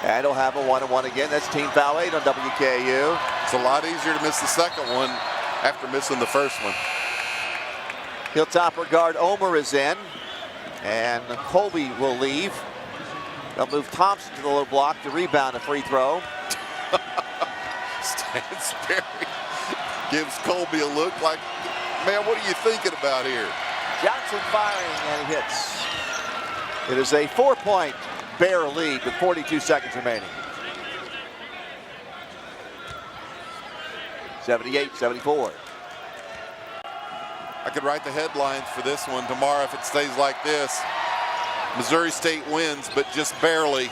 And he'll have a 1-and-1 again. That's team foul 8 on WKU. It's a lot easier to miss the second one after missing the first one. Hilltopper guard Omer is in. And Colby will leave. They'll move Thompson to the low block to rebound a free throw. Stansberry gives Colby a look like, man, what are you thinking about here? Johnson firing, and he hits. It is a 4-point Bear lead with 42 seconds remaining. 78-74. I could write the headlines for this one tomorrow if it stays like this. Missouri State wins, but just barely.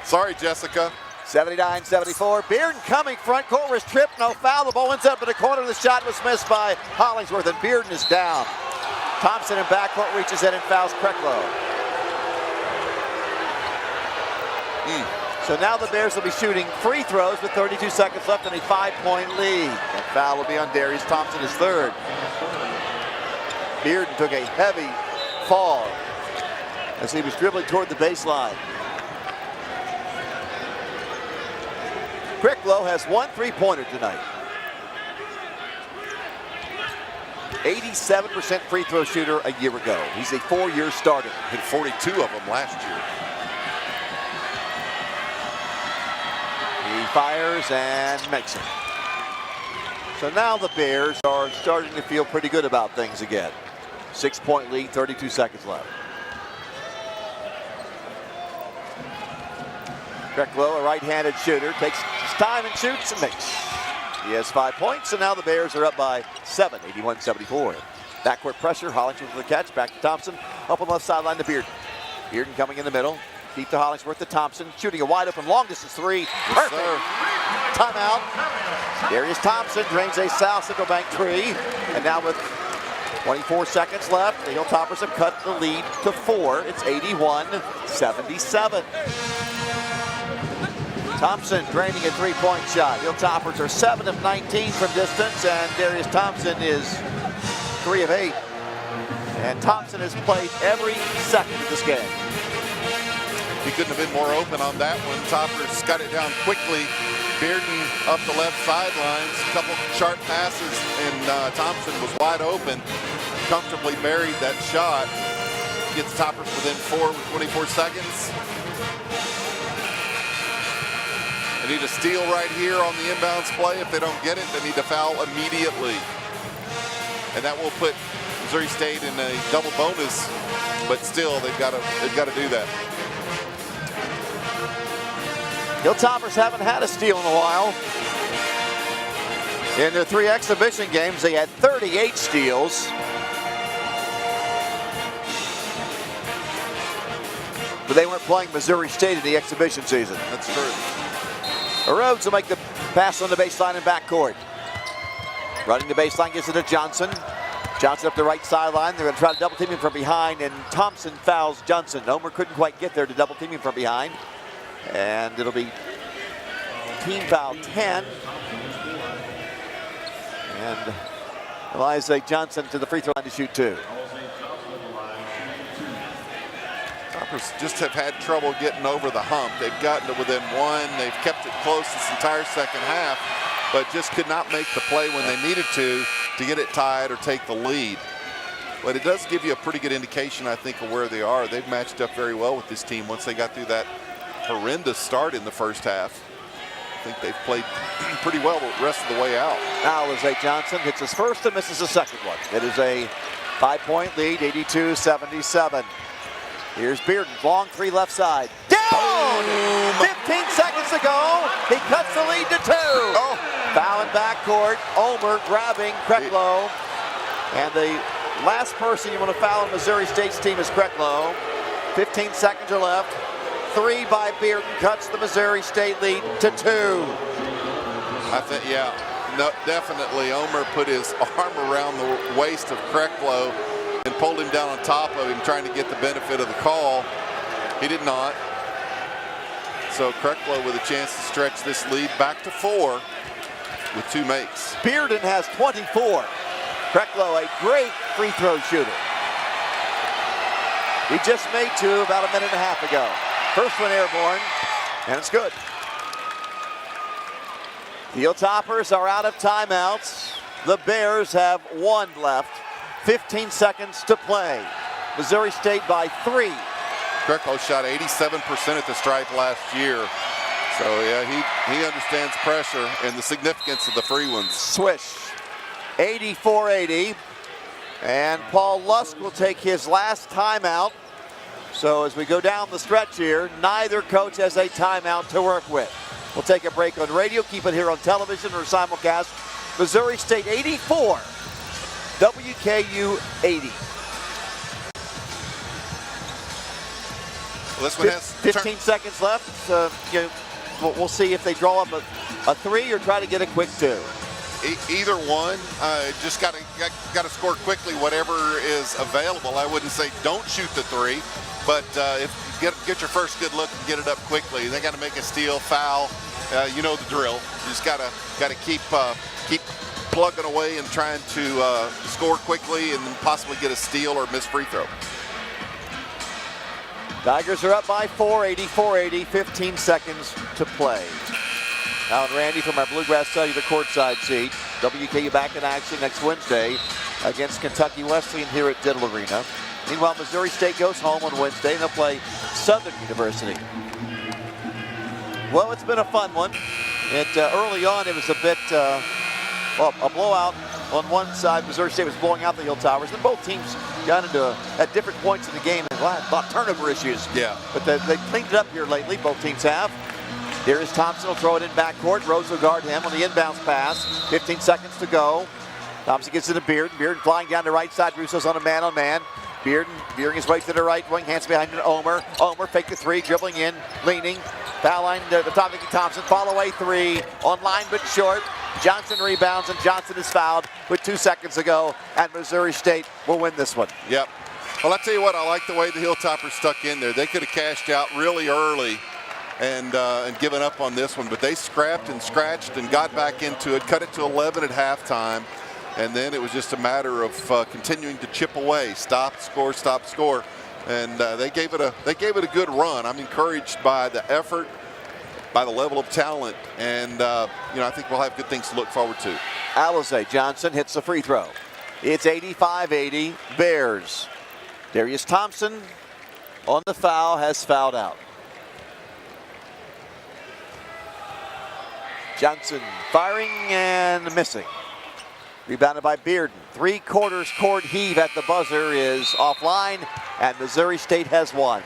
Sorry, Jessica. 79-74. Bearden coming front court was tripped, no foul. The ball ends up in the corner. The shot was missed by Hollingsworth, and Bearden is down. Thompson in backcourt reaches in and fouls Krecklow. So now the Bears will be shooting free throws with 32 seconds left and a 5-point lead. And foul will be on Darius Thompson, his third. Bearden took a heavy fall as he was dribbling toward the baseline. Krecklow has 1 3-pointer tonight. 87% free throw shooter a year ago. He's a 4-year starter. Hit 42 of them last year. He fires and makes it. So now the Bears are starting to feel pretty good about things again. 6-point lead, 32 seconds left. Krecklow, a right-handed shooter, takes his time and shoots and makes. He has 5 points, and now the Bears are up by 7, 81-74. Backcourt pressure, Hollingsworth with the catch, back to Thompson, up on the left sideline to Bearden. Bearden coming in the middle, deep to Hollingsworth to Thompson, shooting a wide-open long-distance three. Perfect. Yes, timeout. Darius Thompson drains a South Central Bank three, and now with 24 seconds left, the Hilltoppers have cut the lead to 4. It's 81-77. Thompson draining a 3-point shot. Hilltoppers are 7 of 19 from distance, and Darius Thompson is 3 of 8. And Thompson has played every second of this game. He couldn't have been more open on that one. Toppers got it down quickly. Bearden up the left sidelines, a couple sharp passes, and Thompson was wide open. Comfortably buried that shot. Gets Toppers within 4 with 24 seconds. They need a steal right here on the inbounds play. If they don't get it, they need to foul immediately. And that will put Missouri State in a double bonus, but still they've got to do that. Hilltoppers haven't had a steal in a while. In their 3 exhibition games, they had 38 steals. But they weren't playing Missouri State in the exhibition season. That's true. Rhodes will make the pass on the baseline and backcourt. Running the baseline, gets it to Johnson. Johnson up the right sideline. They're going to try to double team him from behind, and Thompson fouls Johnson. Omer couldn't quite get there to double team him from behind. And it'll be team foul 10. And Eliza Johnson to the free throw line to shoot 2. Toppers just have had trouble getting over the hump. They've gotten to within 1. They've kept it close this entire second half, but just could not make the play when they needed to get it tied or take the lead. But it does give you a pretty good indication, I think, of where they are. They've matched up very well with this team once they got through that horrendous start in the first half. I think they've played pretty well the rest of the way out. Now Eliza Johnson hits his first and misses the second one. It is a 5-point lead, 82-77. Here's Bearden, long 3 left side. Down! 15 seconds to go. He cuts the lead to 2. Oh. Foul in backcourt. Omer grabbing Krecklow. And the last person you want to foul in Missouri State's team is Krecklow. 15 seconds are left. 3 by Bearden cuts the Missouri State lead to 2. I think, yeah, no, definitely. Omer put his arm around the waist of Krecklow and pulled him down on top of him, trying to get the benefit of the call. He did not. So Krecklow with a chance to stretch this lead back to 4 with 2 makes. Bearden has 24. Krecklow, a great free throw shooter. He just made 2 about a minute and a half ago. First one airborne, and it's good. The Hilltoppers are out of timeouts. The Bears have 1 left. 15 seconds to play. Missouri State by 3. Krecklow shot 87% at the stripe last year. So yeah, he understands pressure and the significance of the free ones. Swish. 84-80. And Paul Lusk will take his last timeout. So as we go down the stretch here, neither coach has a timeout to work with. We'll take a break on radio, keep it here on television or simulcast Missouri State 84, WKU 80. Well, this one has 15 seconds left. We'll see if they draw up a 3 or try to get a quick 2. Either one, just got to score quickly whatever is available. I wouldn't say don't shoot the 3, but if you get your first good look and get it up quickly, they got to make a steal, foul. You know the drill. You just got to keep plugging away and trying to score quickly and then possibly get a steal or miss free throw. Tigers are up by 4, 84-80, 15 seconds to play. Alan Randy from our Bluegrass Cellular courtside seat. WKU back in action next Wednesday against Kentucky Wesleyan here at Diddle Arena. Meanwhile, Missouri State goes home on Wednesday and they'll play Southern University. Well, it's been a fun one. Early on, it was a bit, a blowout. On one side, Missouri State was blowing out the Hill Towers. Then both teams got into, at different points in the game, and a lot of turnover issues. Yeah. But they cleaned it up here lately. Both teams have. Here is Thompson will throw it in backcourt. Rose will guard him on the inbounds pass. 15 seconds to go. Thompson gets it to Bearden. Bearden flying down the right side. Russo's on a man-on-man. Bearden veering his way to the right wing. Hands behind to Omer. Omer fake the 3, dribbling in, leaning. Foul line to the top of Thompson. Fall away 3. On line but short. Johnson rebounds, and Johnson is fouled with 2 seconds to go, and Missouri State will win this one. Yep. Well, I tell you what, I like the way the Hilltoppers stuck in there. They could have cashed out really early and given up on this one, but they scrapped and scratched and got back into it, cut it to 11 at halftime, and then it was just a matter of continuing to chip away, stop, score, and they gave it a good run. I'm encouraged by the effort, by the level of talent, and I think we'll have good things to look forward to. Alizé Johnson hits the free throw. It's 85-80 Bears. Darius Thompson on the foul has fouled out. Johnson firing and missing. Rebounded by Bearden. 3/4 court heave at the buzzer is offline, and Missouri State has won.